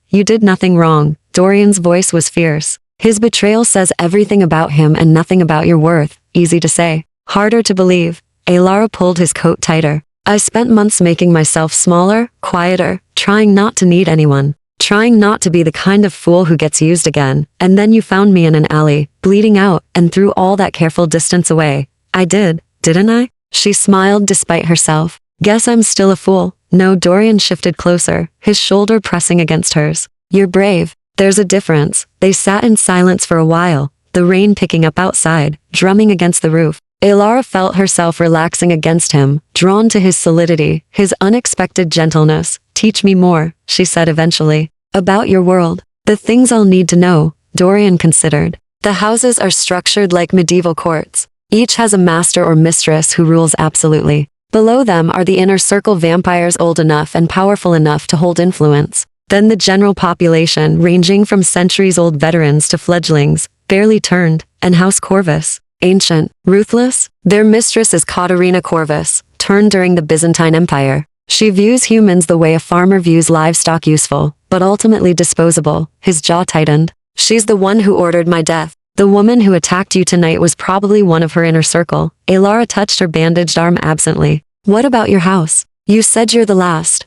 you did nothing wrong. Dorian's voice was fierce. His betrayal says everything about him and nothing about your worth. Easy to say. Harder to believe. Elara pulled his coat tighter. I spent months making myself smaller, quieter, trying not to need anyone. Trying not to be the kind of fool who gets used again. And then you found me in an alley, bleeding out, and threw all that careful distance away. I did, didn't I? She smiled despite herself. Guess I'm still a fool. No, Dorian shifted closer, his shoulder pressing against hers. You're brave. There's a difference. They sat in silence for a while, the rain picking up outside, drumming against the roof. Elara felt herself relaxing against him, drawn to his solidity, his unexpected gentleness. Teach me more, she said eventually. About your world. The things I'll need to know, Dorian considered. The houses are structured like medieval courts. Each has a master or mistress who rules absolutely. Below them are the inner circle vampires old enough and powerful enough to hold influence. Then the general population ranging from centuries-old veterans to fledglings, barely turned, and House Corvus. Ancient, ruthless, their mistress is Katerina Corvus, turned during the Byzantine Empire. She views humans the way a farmer views livestock, useful, but ultimately disposable. His jaw tightened. She's the one who ordered my death. The woman who attacked you tonight was probably one of her inner circle. Elara touched her bandaged arm absently. What about your house? You said you're the last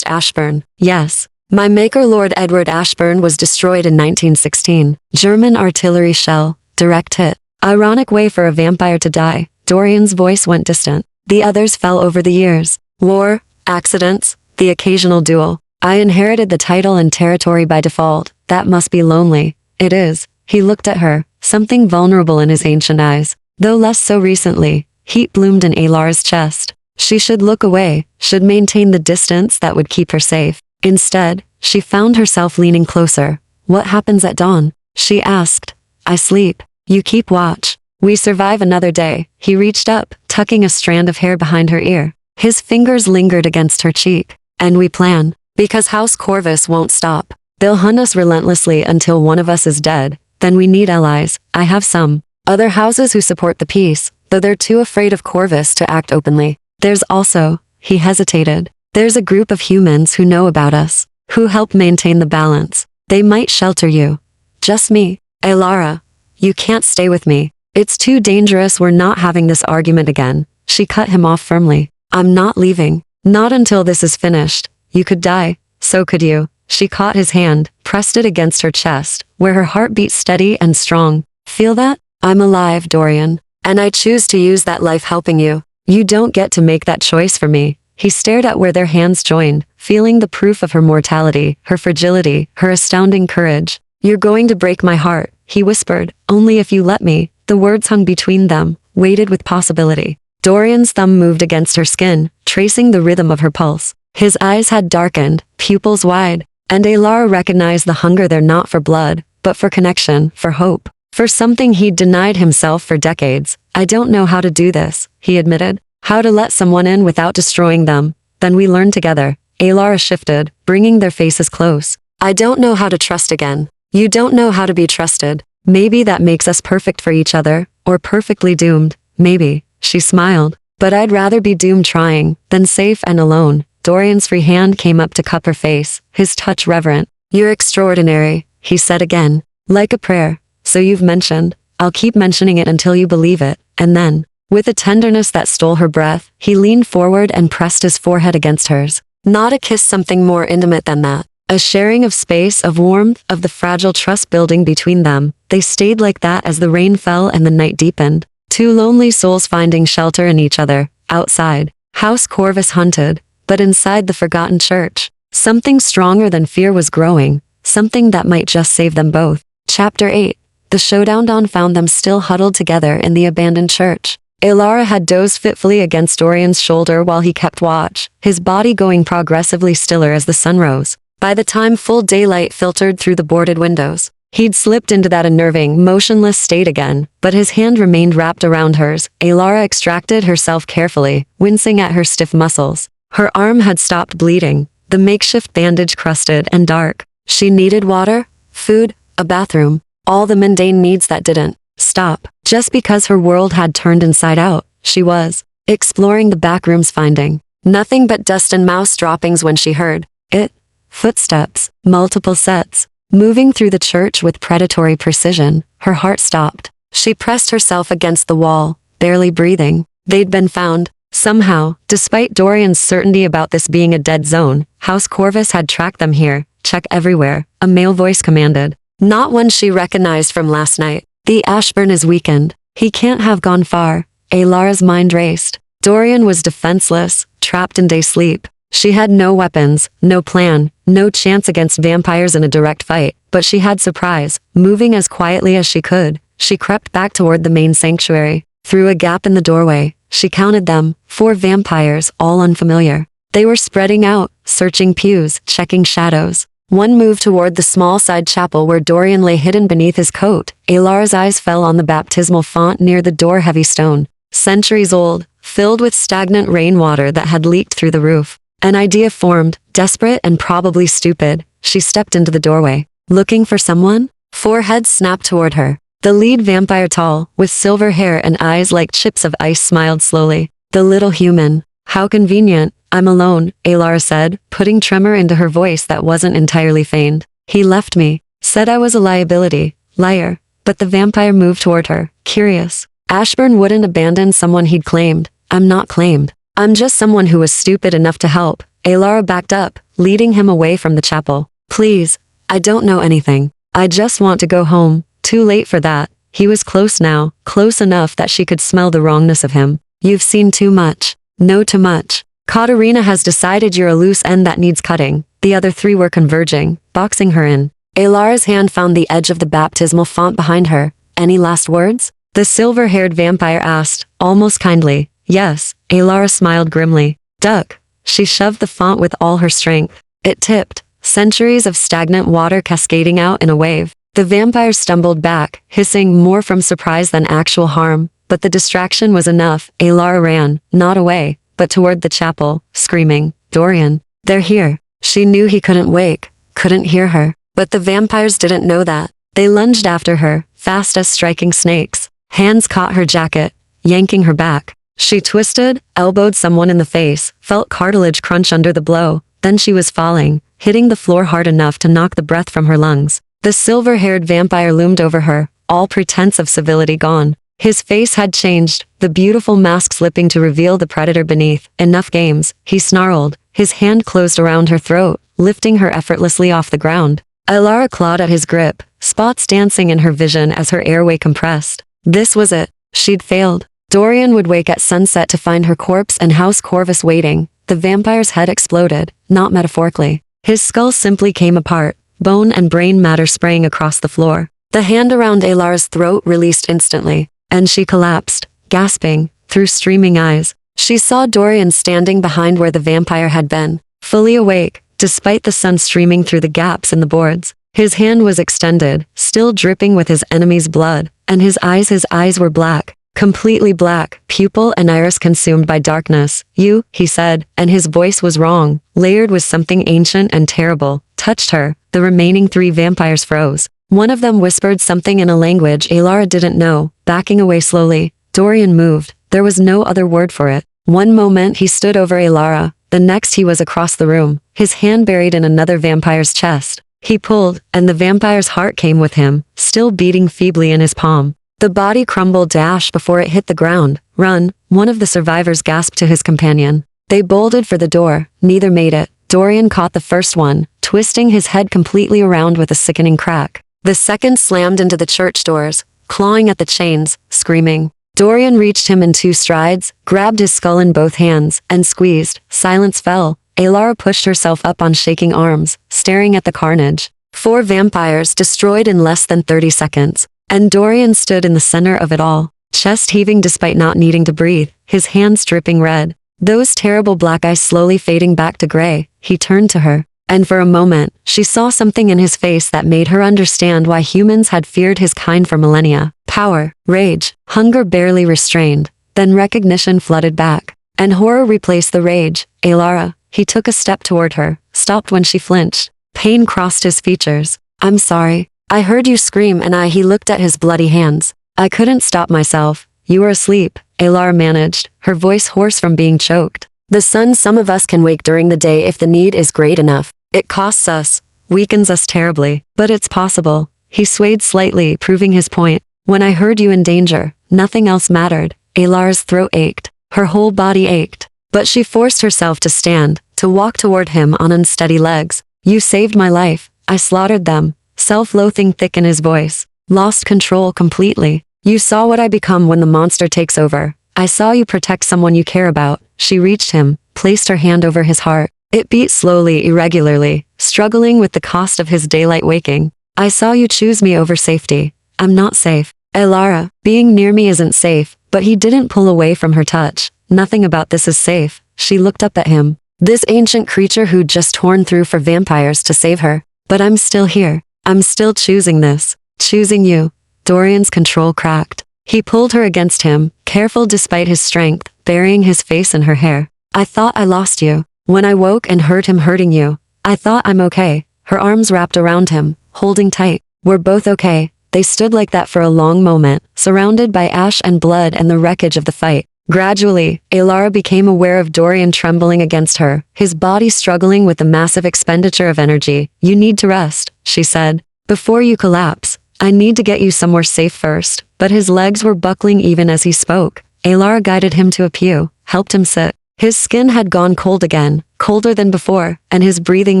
Ashburn. Yes. My maker Lord Edward Ashburn was destroyed in 1916. German artillery shell, direct hit. Ironic way for a vampire to die. Dorian's voice went distant. The others fell over the years. War, accidents, the occasional duel. I inherited the title and territory by default. That must be lonely. It is. He looked at her, something vulnerable in his ancient eyes. though less so recently. Heat bloomed in Alar's chest. She should look away, should maintain the distance that would keep her safe. Instead, she found herself leaning closer. What happens at dawn? She asked. I sleep. You keep watch. We survive another day. He reached up, tucking a strand of hair behind her ear. His fingers lingered against her cheek. And we plan. Because House Corvus won't stop. They'll hunt us relentlessly until one of us is dead. Then we need allies. I have some. Other houses who support the peace, though they're too afraid of Corvus to act openly. There's also, he hesitated, there's a group of humans who know about us, who help maintain the balance. They might shelter you. Just me. Alara. You can't stay with me. It's too dangerous. We're not having this argument again. She cut him off firmly. I'm not leaving. Not until this is finished. You could die. So could you. She caught his hand, pressed it against her chest, where her heart beat steady and strong. Feel that? I'm alive, Dorian. And I choose to use that life helping you. You don't get to make that choice for me. He stared at where their hands joined, feeling the proof of her mortality, her fragility, her astounding courage. You're going to break my heart, he whispered. Only if you let me. The words hung between them, weighted with possibility. Dorian's thumb moved against her skin, tracing the rhythm of her pulse. His eyes had darkened, pupils wide, and Alara recognized the hunger there, not for blood, but for connection, for hope, for something he'd denied himself for decades. I don't know how to do this, he admitted. How to let someone in without destroying them. Then we learn together. Alara shifted, bringing their faces close. I don't know how to trust again. You don't know how to be trusted. Maybe that makes us perfect for each other, or perfectly doomed. Maybe, she smiled. But I'd rather be doomed trying, than safe and alone. Dorian's free hand came up to cup her face, his touch reverent. You're extraordinary, he said again. Like a prayer. So you've mentioned. I'll keep mentioning it until you believe it. And then, with a tenderness that stole her breath, he leaned forward and pressed his forehead against hers. Not a kiss, something more intimate than that. A sharing of space, of warmth, of the fragile trust building between them. They stayed like that as the rain fell and the night deepened. Two lonely souls finding shelter in each other. Outside, House Corvus hunted, but inside the forgotten church, something stronger than fear was growing, something that might just save them both. Chapter 8. The showdown. Dawn found them still huddled together in the abandoned church. Alara had dozed fitfully against Dorian's shoulder while he kept watch, his body going progressively stiller as the sun rose. By the time full daylight filtered through the boarded windows, he'd slipped into that unnerving, motionless state again, but his hand remained wrapped around hers. Alara extracted herself carefully, wincing at her stiff muscles. Her arm had stopped bleeding, the makeshift bandage crusted and dark. She needed water, food, a bathroom, all the mundane needs that didn't stop. Just because her world had turned inside out, she was exploring the back rooms, finding nothing but dust and mouse droppings when she heard it. Footsteps, multiple sets, moving through the church with predatory precision. Her heart stopped. She pressed herself against the wall, barely breathing. They'd been found. Somehow, despite Dorian's certainty about this being a dead zone, House Corvus had tracked them here. Check everywhere, a male voice commanded. Not one she recognized from last night. The Ashburn is weakened. He can't have gone far. Alara's mind raced. Dorian was defenseless, trapped in day sleep. She had no weapons, no plan, no chance against vampires in a direct fight, but she had surprise. Moving as quietly as she could, she crept back toward the main sanctuary. Through a gap in the doorway, she counted them, 4 vampires, all unfamiliar. They were spreading out, searching pews, checking shadows. One moved toward the small side chapel where Dorian lay hidden beneath his coat. Alara's eyes fell on the baptismal font near the door, heavy stone, centuries old, filled with stagnant rainwater that had leaked through the roof. An idea formed, desperate and probably stupid. She stepped into the doorway. Looking for someone? 4 heads snapped toward her. The lead vampire, tall, with silver hair and eyes like chips of ice, smiled slowly. The little human. How convenient. I'm alone, Alara said, putting tremor into her voice that wasn't entirely feigned. He left me. Said I was a liability. Liar. But the vampire moved toward her, curious. Ashburn wouldn't abandon someone he'd claimed. I'm not claimed. I'm just someone who was stupid enough to help. Alara backed up, leading him away from the chapel. Please. I don't know anything. I just want to go home. Too late for that. He was close now, close enough that she could smell the wrongness of him. You've seen too much. Know too much. Katerina has decided you're a loose end that needs cutting. The other 3 were converging, boxing her in. Alara's hand found the edge of the baptismal font behind her. Any last words? The silver-haired vampire asked, almost kindly. Yes, Alara smiled grimly. Duck. She shoved the font with all her strength. It tipped, centuries of stagnant water cascading out in a wave. The vampire stumbled back, hissing more from surprise than actual harm, but the distraction was enough. Alara ran, not away, but toward the chapel, screaming, Dorian, they're here. She knew he couldn't wake, couldn't hear her, but the vampires didn't know that. They lunged after her, fast as striking snakes. Hands caught her jacket, yanking her back. She twisted, elbowed someone in the face, felt cartilage crunch under the blow, then she was falling, hitting the floor hard enough to knock the breath from her lungs. The silver-haired vampire loomed over her, all pretense of civility gone. His face had changed, the beautiful mask slipping to reveal the predator beneath. Enough games, he snarled, his hand closed around her throat, lifting her effortlessly off the ground. Alara clawed at his grip, spots dancing in her vision as her airway compressed. This was it. She'd failed. Dorian would wake at sunset to find her corpse and House Corvus waiting. The vampire's head exploded, not metaphorically. His skull simply came apart, bone and brain matter spraying across the floor. The hand around Alara's throat released instantly, and she collapsed, gasping, through streaming eyes. She saw Dorian standing behind where the vampire had been, fully awake, despite the sun streaming through the gaps in the boards. His hand was extended, still dripping with his enemy's blood, and his eyes were black. Completely black, pupil and iris consumed by darkness. You, he said, and his voice was wrong, layered with something ancient and terrible, touched her. The remaining 3 vampires froze. One of them whispered something in a language Alara didn't know, backing away slowly. Dorian moved. There was no other word for it. One moment he stood over Alara, the next he was across the room, his hand buried in another vampire's chest. He pulled, and the vampire's heart came with him, still beating feebly in his palm. The body crumbled to ash before it hit the ground. Run, one of the survivors gasped to his companion. They bolted for the door, neither made it. Dorian caught the first one, twisting his head completely around with a sickening crack. The second slammed into the church doors, clawing at the chains, screaming. Dorian reached him in 2 strides, grabbed his skull in both hands, and squeezed. Silence fell. Alara pushed herself up on shaking arms, staring at the carnage. 4 vampires destroyed in less than 30 seconds. And Dorian stood in the center of it all, chest heaving despite not needing to breathe, his hands dripping red. Those terrible black eyes slowly fading back to gray. He turned to her, and for a moment, she saw something in his face that made her understand why humans had feared his kind for millennia. Power, rage, hunger barely restrained. Then recognition flooded back, and horror replaced the rage. Alara, he took a step toward her, stopped when she flinched. Pain crossed his features. I'm sorry. I heard you scream and he looked at his bloody hands. I couldn't stop myself. You were asleep, Alara managed, her voice hoarse from being choked. The sun, some of us can wake during the day if the need is great enough. It costs us, weakens us terribly, but it's possible. He swayed slightly, proving his point. When I heard you in danger, nothing else mattered. Alara's throat ached, her whole body ached, but she forced herself to stand, to walk toward him on unsteady legs. You saved my life. I slaughtered them. Self-loathing thick in his voice. Lost control completely. You saw what I become when the monster takes over. I saw you protect someone you care about. She reached him, placed her hand over his heart. It beat slowly, irregularly, struggling with the cost of his daylight waking. I saw you choose me over safety. I'm not safe. Alara, being near me isn't safe, but he didn't pull away from her touch. Nothing about this is safe. She looked up at him. This ancient creature who'd just torn through for vampires to save her. But I'm still here. I'm still choosing this. Choosing you. Dorian's control cracked. He pulled her against him, careful despite his strength, burying his face in her hair. I thought I lost you. When I woke and heard him hurting you, I thought I'm okay. Her arms wrapped around him, holding tight. We're both okay. They stood like that for a long moment, surrounded by ash and blood and the wreckage of the fight. Gradually, Alara became aware of Dorian trembling against her, his body struggling with the massive expenditure of energy. You need to rest, she said. Before you collapse, I need to get you somewhere safe first. But his legs were buckling even as he spoke. Alara guided him to a pew, helped him sit. His skin had gone cold again, colder than before, and his breathing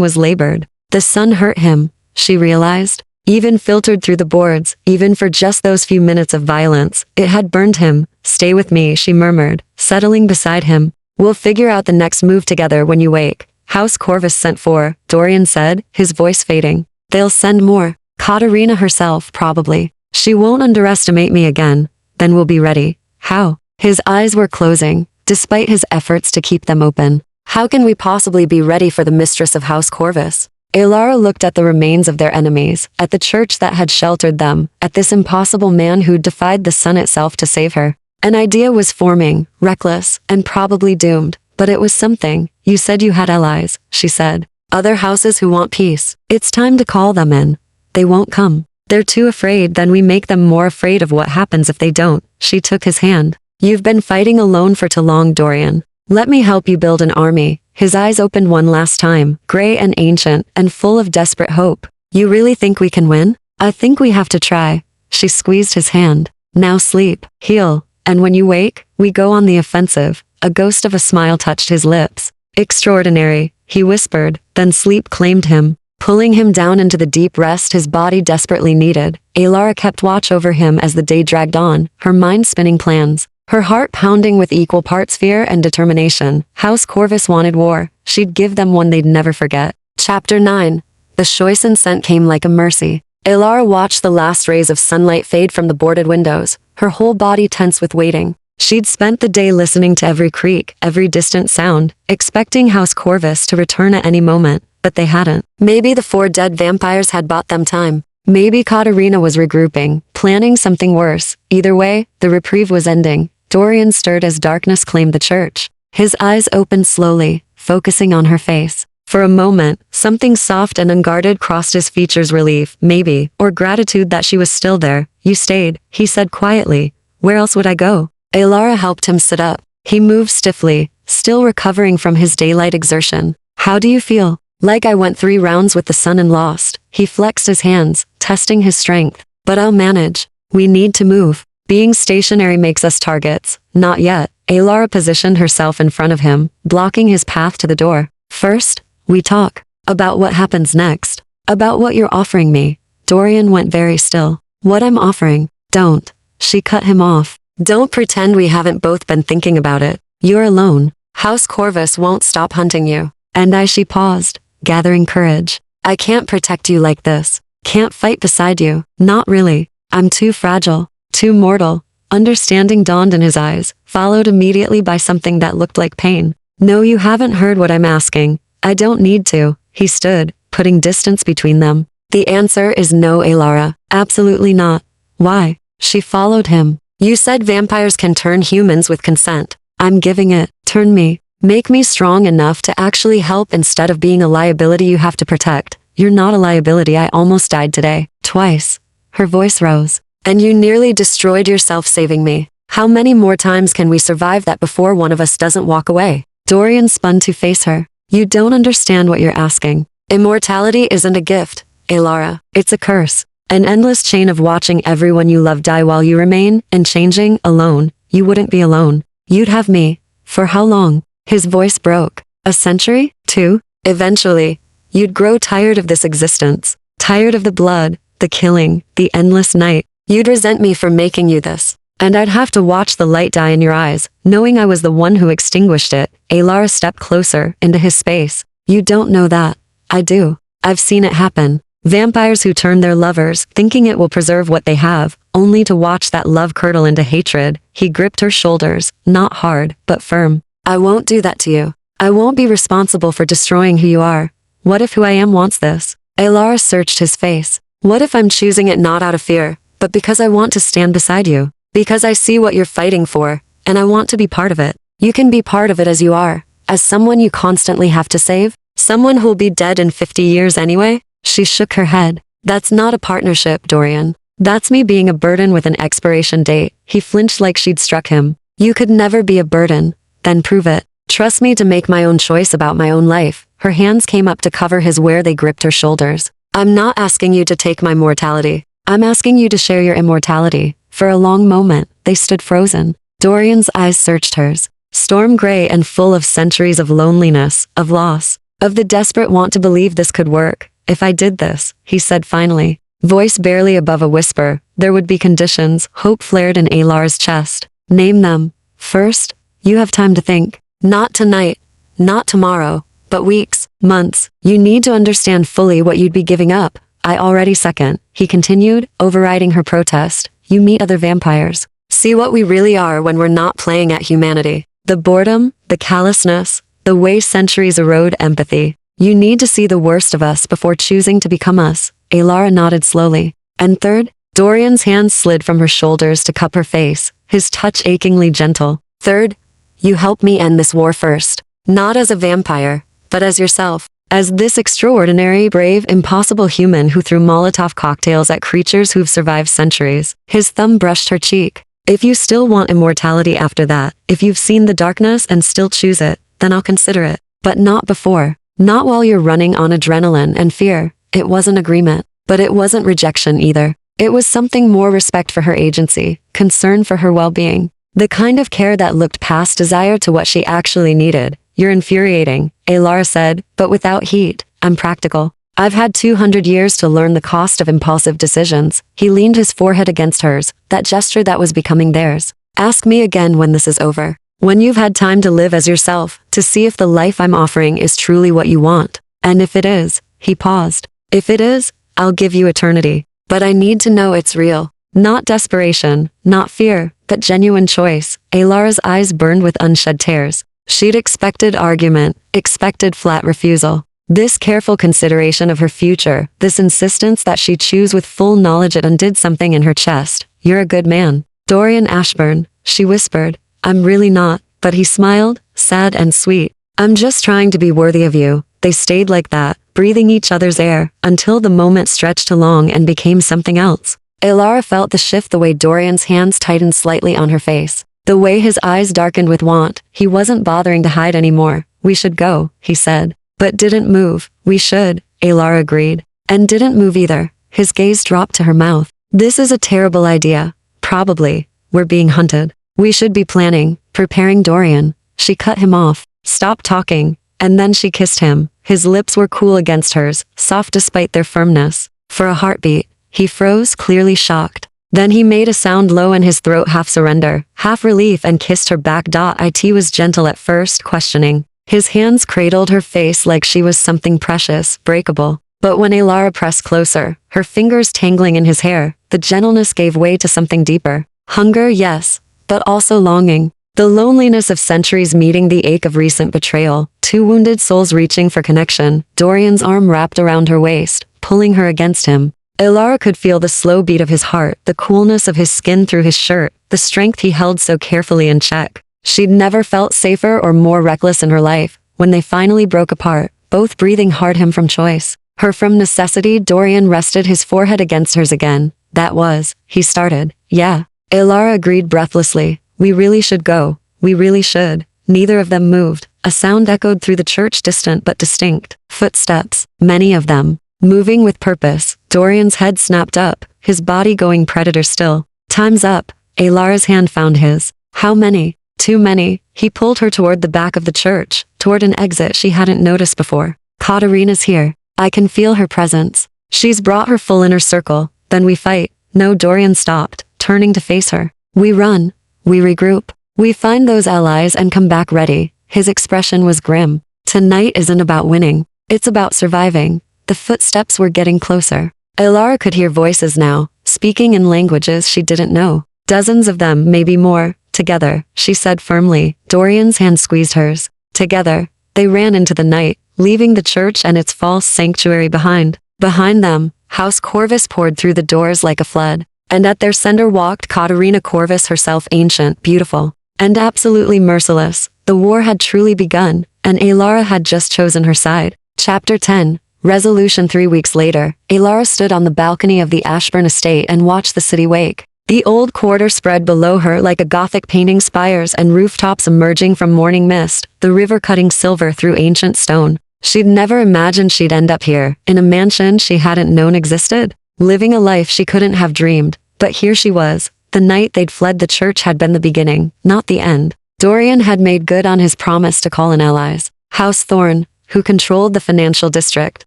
was labored. The sun hurt him, she realized. Even filtered through the boards, even for just those few minutes of violence, it had burned him. Stay with me, she murmured, settling beside him. We'll figure out the next move together when you wake. House Corvus sent for, Dorian said, his voice fading. They'll send more. Katarina herself, probably. She won't underestimate me again. then we'll be ready. How? His eyes were closing, despite his efforts to keep them open. How can we possibly be ready for the mistress of House Corvus? Alara looked at the remains of their enemies, at the church that had sheltered them, at this impossible man who'd defied the sun itself to save her. An idea was forming, reckless, and probably doomed, but it was something. You said you had allies, she said. Other houses who want peace. It's time to call them in. They won't come. They're too afraid, then we make them more afraid of what happens if they don't. She took his hand. You've been fighting alone for too long, Dorian. Let me help you build an army. His eyes opened one last time, gray and ancient, and full of desperate hope. You really think we can win? I think we have to try. She squeezed his hand. Now sleep, heal, and when you wake, we go on the offensive. A ghost of a smile touched his lips. Extraordinary, he whispered, then sleep claimed him, pulling him down into the deep rest his body desperately needed. Alara kept watch over him as the day dragged on, her mind spinning plans. Her heart pounding with equal parts fear and determination. House Corvus wanted war. She'd give them one they'd never forget. Chapter 9. The Shoisen scent came like a mercy. Alara watched the last rays of sunlight fade from the boarded windows, her whole body tense with waiting. She'd spent the day listening to every creak, every distant sound, expecting House Corvus to return at any moment, but they hadn't. Maybe the 4 dead vampires had bought them time. Maybe Katarina was regrouping, planning something worse. Either way, the reprieve was ending. Dorian stirred as darkness claimed the church. His eyes opened slowly, focusing on her face. For a moment, something soft and unguarded crossed his features. Relief, maybe, or gratitude that she was still there. You stayed, he said quietly. Where else would I go? Alara helped him sit up. He moved stiffly, still recovering from his daylight exertion. How do you feel? Like I went 3 rounds with the sun and lost. He flexed his hands, testing his strength. But I'll manage. We need to move. Being stationary makes us targets. Not yet. Alara positioned herself in front of him, blocking his path to the door. First, we talk. About what happens next. About what you're offering me. Dorian went very still. What I'm offering. Don't. She cut him off. Don't pretend we haven't both been thinking about it. You're alone. House Corvus won't stop hunting you. And she paused, gathering courage. I can't protect you like this. Can't fight beside you. Not really. I'm too fragile. Too mortal. Understanding dawned in his eyes, followed immediately by something that looked like pain. No, you haven't heard what I'm asking. I don't need to. He stood, putting distance between them. The answer is no, Alara. Absolutely not. Why? She followed him. You said vampires can turn humans with consent. I'm giving it. Turn me. Make me strong enough to actually help instead of being a liability you have to protect. You're not a liability. I almost died today. Twice. Her voice rose. And you nearly destroyed yourself saving me. How many more times can we survive that before one of us doesn't walk away? Dorian spun to face her. You don't understand what you're asking. Immortality isn't a gift, Alara. It's a curse. An endless chain of watching everyone you love die while you remain, and changing, alone. You wouldn't be alone. You'd have me. For how long? His voice broke. A century? 2? Eventually. You'd grow tired of this existence. Tired of the blood, the killing, the endless night. You'd resent me for making you this. And I'd have to watch the light die in your eyes, knowing I was the one who extinguished it. Alara stepped closer, into his space. You don't know that. I do. I've seen it happen. Vampires who turn their lovers, thinking it will preserve what they have, only to watch that love curdle into hatred. He gripped her shoulders, not hard, but firm. I won't do that to you. I won't be responsible for destroying who you are. What if who I am wants this? Alara searched his face. What if I'm choosing it not out of fear, but because I want to stand beside you? Because I see what you're fighting for, and I want to be part of it. You can be part of it as you are, as someone you constantly have to save, someone who'll be dead in 50 years anyway. She shook her head. That's not a partnership, Dorian. That's me being a burden with an expiration date. He flinched like she'd struck him. You could never be a burden. Then prove it. Trust me to make my own choice about my own life. Her hands came up to cover his where they gripped her shoulders. I'm not asking you to take my mortality. I'm asking you to share your immortality. For a long moment, they stood frozen. Dorian's eyes searched hers. Storm gray and full of centuries of loneliness, of loss, of the desperate want to believe this could work. If I did this, he said finally, voice barely above a whisper, there would be conditions. Hope flared in Alara's chest. Name them. First, you have time to think. Not tonight, not tomorrow, but weeks, months. You need to understand fully what you'd be giving up. I already second, he continued, overriding her protest. You meet other vampires. see what we really are when we're not playing at humanity. The boredom, the callousness, the way centuries erode empathy. You need to see the worst of us before choosing to become us. Alara nodded slowly. And third, Dorian's hands slid from her shoulders to cup her face, his touch achingly gentle. Third, you help me end this war first. Not as a vampire, but as yourself. As this extraordinary, brave, impossible human who threw Molotov cocktails at creatures who've survived centuries. His thumb brushed her cheek. If you still want immortality after that, if you've seen the darkness and still choose it, then I'll consider it. But not before. Not while you're running on adrenaline and fear. It wasn't agreement. But it wasn't rejection either. It was something more: respect for her agency, concern for her well-being. The kind of care that looked past desire to what she actually needed. You're infuriating, Alara said, but without heat. I'm practical. I've had 200 years to learn the cost of impulsive decisions. He leaned his forehead against hers, that gesture that was becoming theirs. Ask me again when this is over. When you've had time to live as yourself, to see if the life I'm offering is truly what you want. And if it is, he paused. If it is, I'll give you eternity. But I need to know it's real. Not desperation, not fear, but genuine choice. Alara's eyes burned with unshed tears. She'd expected argument, expected flat refusal. This careful consideration of her future, this insistence that she'd choose with full knowledge, it undid something in her chest. You're a good man. Dorian Ashburn, she whispered. I'm really not, but he smiled, sad and sweet. I'm just trying to be worthy of you. They stayed like that, breathing each other's air, until the moment stretched along and became something else. Alara felt the shift, the way Dorian's hands tightened slightly on her face. The way his eyes darkened with want. He wasn't bothering to hide anymore. We should go, he said. But didn't move. We should, Alara agreed. And didn't move either. His gaze dropped to her mouth. This is a terrible idea. Probably. We're being hunted. We should be planning, preparing. Dorian. She cut him off. Stop talking. And then she kissed him. His lips were cool against hers, soft despite their firmness. For a heartbeat, he froze, clearly shocked. Then he made a sound low in his throat, half surrender, half relief, and kissed her back. It was gentle at first, questioning. His hands cradled her face like she was something precious, breakable. But when Alara pressed closer, her fingers tangling in his hair, the gentleness gave way to something deeper. Hunger, yes, but also longing. The loneliness of centuries meeting the ache of recent betrayal. Two wounded souls reaching for connection. Dorian's arm wrapped around her waist, pulling her against him. Alara could feel the slow beat of his heart, the coolness of his skin through his shirt, the strength he held so carefully in check. She'd never felt safer or more reckless in her life. When they finally broke apart, both breathing hard, him from choice, her from necessity, Dorian rested his forehead against hers again. That was, he started. Yeah. Alara agreed breathlessly. We really should go. We really should. Neither of them moved. A sound echoed through the church, distant but distinct. Footsteps, many of them, moving with purpose. Dorian's head snapped up, his body going predator still. Time's up. Alara's hand found his. How many? Too many. He pulled her toward the back of the church, toward an exit she hadn't noticed before. Katarina's here. I can feel her presence. She's brought her full inner circle. Then we fight. No, Dorian stopped, turning to face her. We run. We regroup. We find those allies and come back ready. His expression was grim. Tonight isn't about winning. It's about surviving. The footsteps were getting closer. Alara could hear voices now, speaking in languages she didn't know. Dozens of them, maybe more. Together, she said firmly. Dorian's hand squeezed hers. Together, they ran into the night, leaving the church and its false sanctuary behind. Behind them, House Corvus poured through the doors like a flood. And at their center walked Katarina Corvus herself, ancient, beautiful, and absolutely merciless. The war had truly begun, and Alara had just chosen her side. Chapter 10. Resolution. 3 weeks later, Alara stood on the balcony of the Ashburn estate and watched the city wake. The old quarter spread below her like a Gothic painting, spires and rooftops emerging from morning mist, the river cutting silver through ancient stone. She'd never imagined she'd end up here, in a mansion she hadn't known existed, living a life she couldn't have dreamed. But here she was. The night they'd fled the church had been the beginning, not the end. Dorian had made good on his promise to call in allies. House Thorne, who controlled the financial district.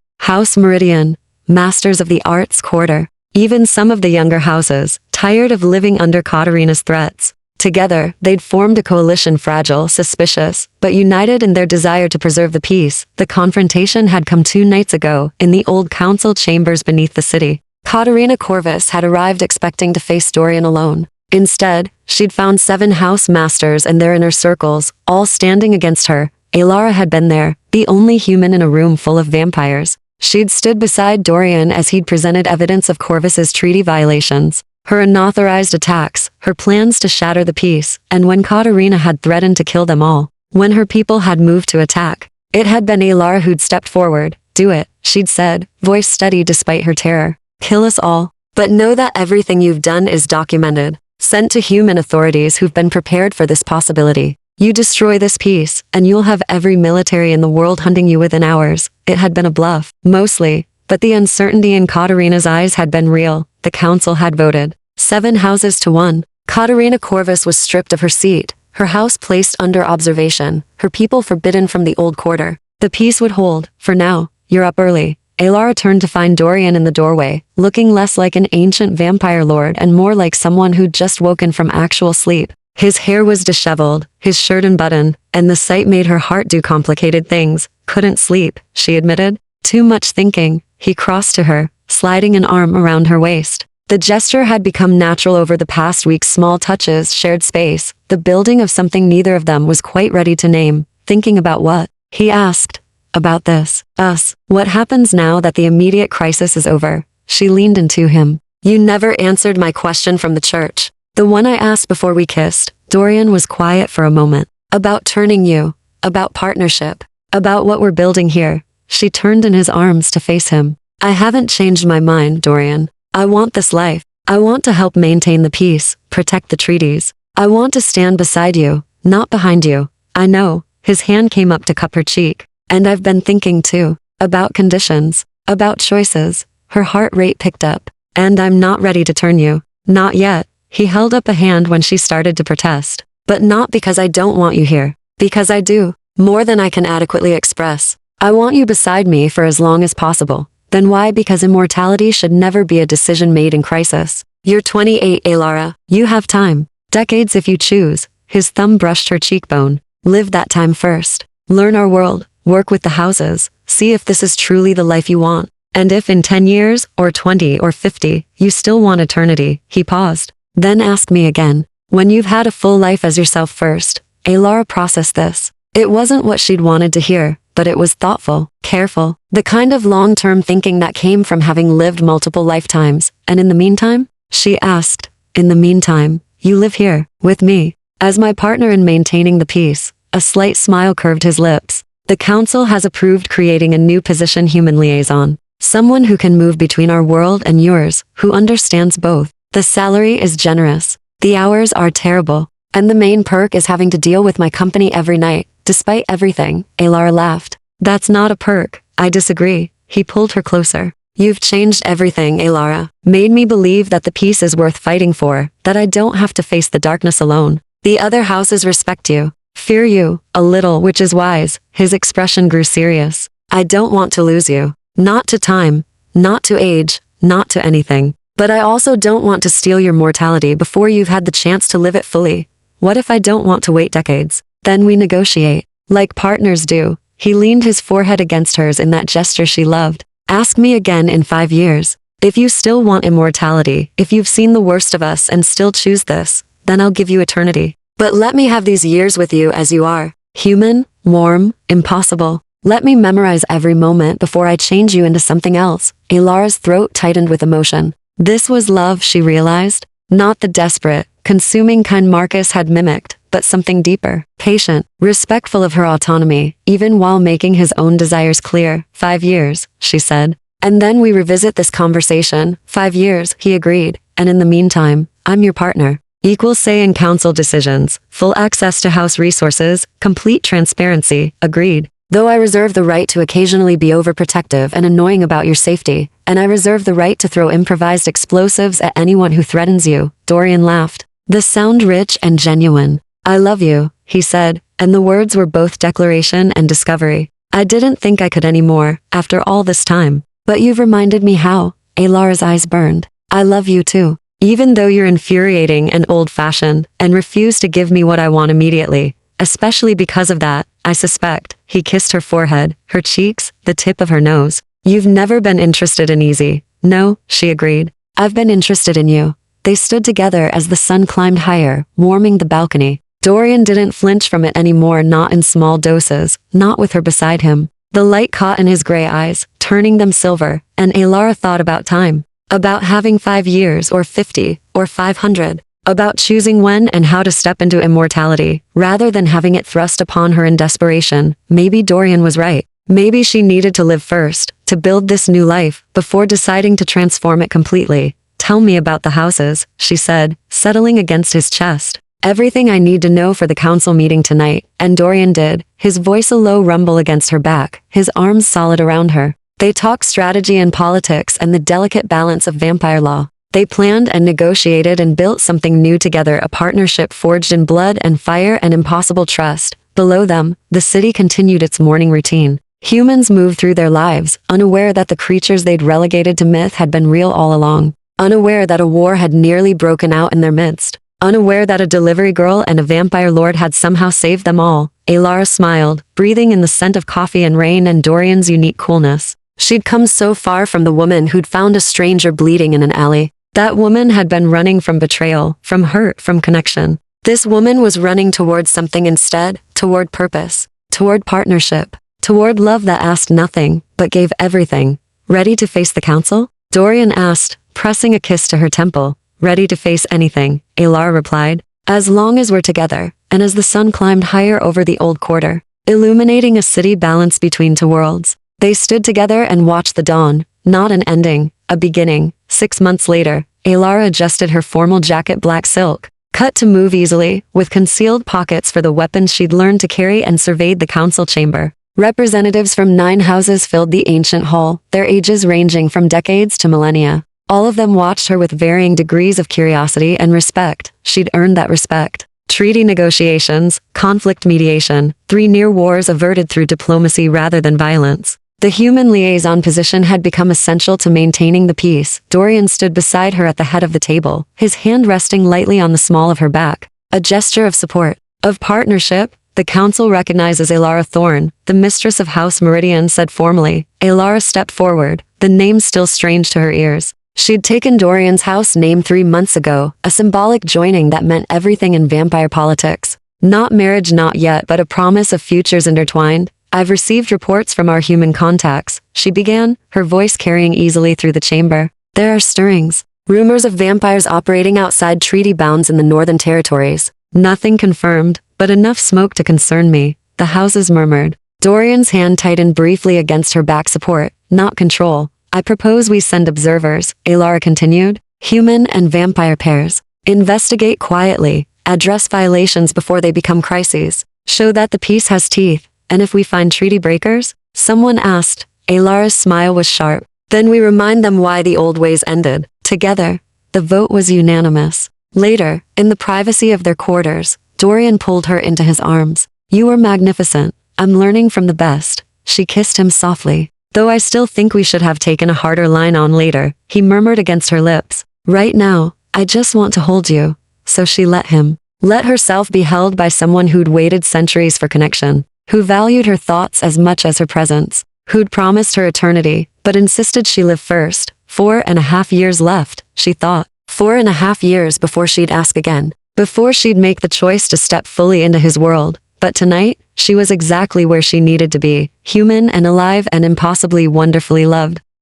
House Meridian, masters of the arts quarter. Even some of the younger houses, tired of living under Katarina's threats. Together, they'd formed a coalition, fragile, suspicious, but united in their desire to preserve the peace. The confrontation had come 2 nights ago, in the old council chambers beneath the city. Katarina Corvus had arrived expecting to face Dorian alone. Instead, she'd found 7 house masters and their inner circles, all standing against her. Alara had been there, the only human in a room full of vampires. She'd stood beside Dorian as he'd presented evidence of Corvus's treaty violations, her unauthorized attacks, her plans to shatter the peace, and when Katarina had threatened to kill them all. When her people had moved to attack, it had been Alara who'd stepped forward. "Do it," she'd said, voice steady despite her terror. "Kill us all. But know that everything you've done is documented, sent to human authorities who've been prepared for this possibility. You destroy this peace, and you'll have every military in the world hunting you within hours." It had been a bluff, mostly, but the uncertainty in Katarina's eyes had been real. The council had voted 7 houses to 1. Katarina Corvus was stripped of her seat, her house placed under observation, her people forbidden from the old quarter. The peace would hold, for now. "You're up early." Alara turned to find Dorian in the doorway, looking less like an ancient vampire lord and more like someone who'd just woken from actual sleep. His hair was disheveled, his shirt unbuttoned, and the sight made her heart do complicated things. "Couldn't sleep," she admitted. "Too much thinking." He crossed to her, sliding an arm around her waist. The gesture had become natural over the past week's small touches, shared space, the building of something neither of them was quite ready to name. "Thinking about what?" he asked. "About this. Us. What happens now that the immediate crisis is over?" She leaned into him. "You never answered my question from the church. The one I asked before we kissed." Dorian was quiet for a moment. "About turning you. About partnership. About what we're building here." She turned in his arms to face him. "I haven't changed my mind, Dorian. I want this life. I want to help maintain the peace, protect the treaties. I want to stand beside you, not behind you. I know." His hand came up to cup her cheek. "And I've been thinking too. About conditions. About choices." Her heart rate picked up. "And I'm not ready to turn you. Not yet." He held up a hand when she started to protest. "But not because I don't want you here. Because I do. More than I can adequately express. I want you beside me for as long as possible." "Then why?" "Because immortality should never be a decision made in crisis. You're 28, Alara. You have time. Decades if you choose." His thumb brushed her cheekbone. "Live that time first. Learn our world. Work with the houses. See if this is truly the life you want. And if in 10 years, or 20 or 50, you still want eternity." He paused. "Then ask me again. When you've had a full life as yourself first." Alara processed this. It wasn't what she'd wanted to hear, but it was thoughtful, careful, the kind of long-term thinking that came from having lived multiple lifetimes. "And in the meantime?" she asked. "In the meantime, you live here, with me, as my partner in maintaining the peace." A slight smile curved his lips. "The council has approved creating a new position, human liaison. Someone who can move between our world and yours, who understands both. The salary is generous. The hours are terrible. And the main perk is having to deal with my company every night, despite everything." Alara laughed. "That's not a perk." "I disagree." He pulled her closer. "You've changed everything, Alara. Made me believe that the peace is worth fighting for, that I don't have to face the darkness alone. The other houses respect you, fear you, a little, which is wise." His expression grew serious. "I don't want to lose you. Not to time. Not to age. Not to anything. But I also don't want to steal your mortality before you've had the chance to live it fully. What if I don't want to wait decades? Then we negotiate. Like partners do." He leaned his forehead against hers in that gesture she loved. "Ask me again in 5 years. If you still want immortality, if you've seen the worst of us and still choose this, then I'll give you eternity. But let me have these years with you as you are. Human, warm, impossible. Let me memorize every moment before I change you into something else." Alara's throat tightened with emotion. This was love, she realized. Not the desperate, consuming kind Marcus had mimicked, but something deeper, patient, respectful of her autonomy, even while making his own desires clear. 5 years, she said. "And then we revisit this conversation." 5 years, he agreed. "And in the meantime, I'm your partner. Equal say in council decisions, full access to house resources, complete transparency." Agreed. "Though I reserve the right to occasionally be overprotective and annoying about your safety, and I reserve the right to throw improvised explosives at anyone who threatens you." Dorian laughed. The sound rich and genuine. "I love you," he said, and the words were both declaration and discovery. "I didn't think I could anymore, after all this time. But you've reminded me how." Alara's eyes burned. "I love you too. Even though you're infuriating and old-fashioned, and refuse to give me what I want immediately. Especially because of that, I suspect." He kissed her forehead, her cheeks, the tip of her nose. "You've never been interested in easy." "No," she agreed. "I've been interested in you. They stood together as the sun climbed higher, warming the balcony. Dorian didn't flinch from it anymore, not in small doses, not with her beside him. The light caught in his gray eyes, turning them silver, and Alara thought about time. About having 5 years or 50 or 500. About choosing when and how to step into immortality, rather than having it thrust upon her in desperation. Maybe Dorian was right. Maybe she needed to live first, to build this new life, before deciding to transform it completely. Tell me about the houses, she said, settling against his chest. Everything I need to know for the council meeting tonight, and Dorian did, his voice a low rumble against her back, his arms solid around her. They talked strategy and politics and the delicate balance of vampire law. They planned and negotiated and built something new together, a partnership forged in blood and fire and impossible trust. Below them, the city continued its morning routine. Humans moved through their lives, unaware that the creatures they'd relegated to myth had been real all along. Unaware that a war had nearly broken out in their midst. Unaware that a delivery girl and a vampire lord had somehow saved them all. Alara smiled, breathing in the scent of coffee and rain and Dorian's unique coolness. She'd come so far from the woman who'd found a stranger bleeding in an alley. That woman had been running from betrayal, from hurt, from connection. This woman was running toward something instead, toward purpose, toward partnership, toward love that asked nothing, but gave everything. Ready to face the council? Dorian asked, pressing a kiss to her temple. Ready to face anything, Alara replied. As long as we're together. And as the sun climbed higher over the old quarter, illuminating a city balanced between two worlds, they stood together and watched the dawn, not an ending, a beginning. 6 months later, Alara adjusted her formal jacket, black silk, cut to move easily, with concealed pockets for the weapons she'd learned to carry, and surveyed the council chamber. Representatives from 9 houses filled the ancient hall, their ages ranging from decades to millennia. All of them watched her with varying degrees of curiosity and respect. She'd earned that respect. Treaty negotiations, conflict mediation, 3 near wars averted through diplomacy rather than violence. The human liaison position had become essential to maintaining the peace. Dorian stood beside her at the head of the table, his hand resting lightly on the small of her back. A gesture of support, of partnership. The council recognizes Alara Thorne, the mistress of House Meridian, said formally. Alara stepped forward, the name still strange to her ears. She'd taken Dorian's house name 3 months ago, a symbolic joining that meant everything in vampire politics. Not marriage, not yet, but a promise of futures intertwined. I've received reports from our human contacts, she began, her voice carrying easily through the chamber. There are stirrings. Rumors of vampires operating outside treaty bounds in the Northern Territories. Nothing confirmed, but enough smoke to concern me, the houses murmured. Dorian's hand tightened briefly against her back. Support, not control. I propose we send observers, Alara continued. Human and vampire pairs. Investigate quietly, address violations before they become crises. Show that the peace has teeth. And if we find treaty breakers? Someone asked. Alara's smile was sharp. Then we remind them why the old ways ended. Together. The vote was unanimous. Later, in the privacy of their quarters, Dorian pulled her into his arms. You are magnificent. I'm learning from the best. She kissed him softly. Though I still think we should have taken a harder line on later, he murmured against her lips. Right now, I just want to hold you. So she let him. Let herself be held by someone who'd waited centuries for connection. Who valued her thoughts as much as her presence, who'd promised her eternity, but insisted she live first. 4.5 years left, she thought. 4.5 years before she'd ask again, before she'd make the choice to step fully into his world. But tonight, she was exactly where she needed to be, human and alive and impossibly wonderfully loved.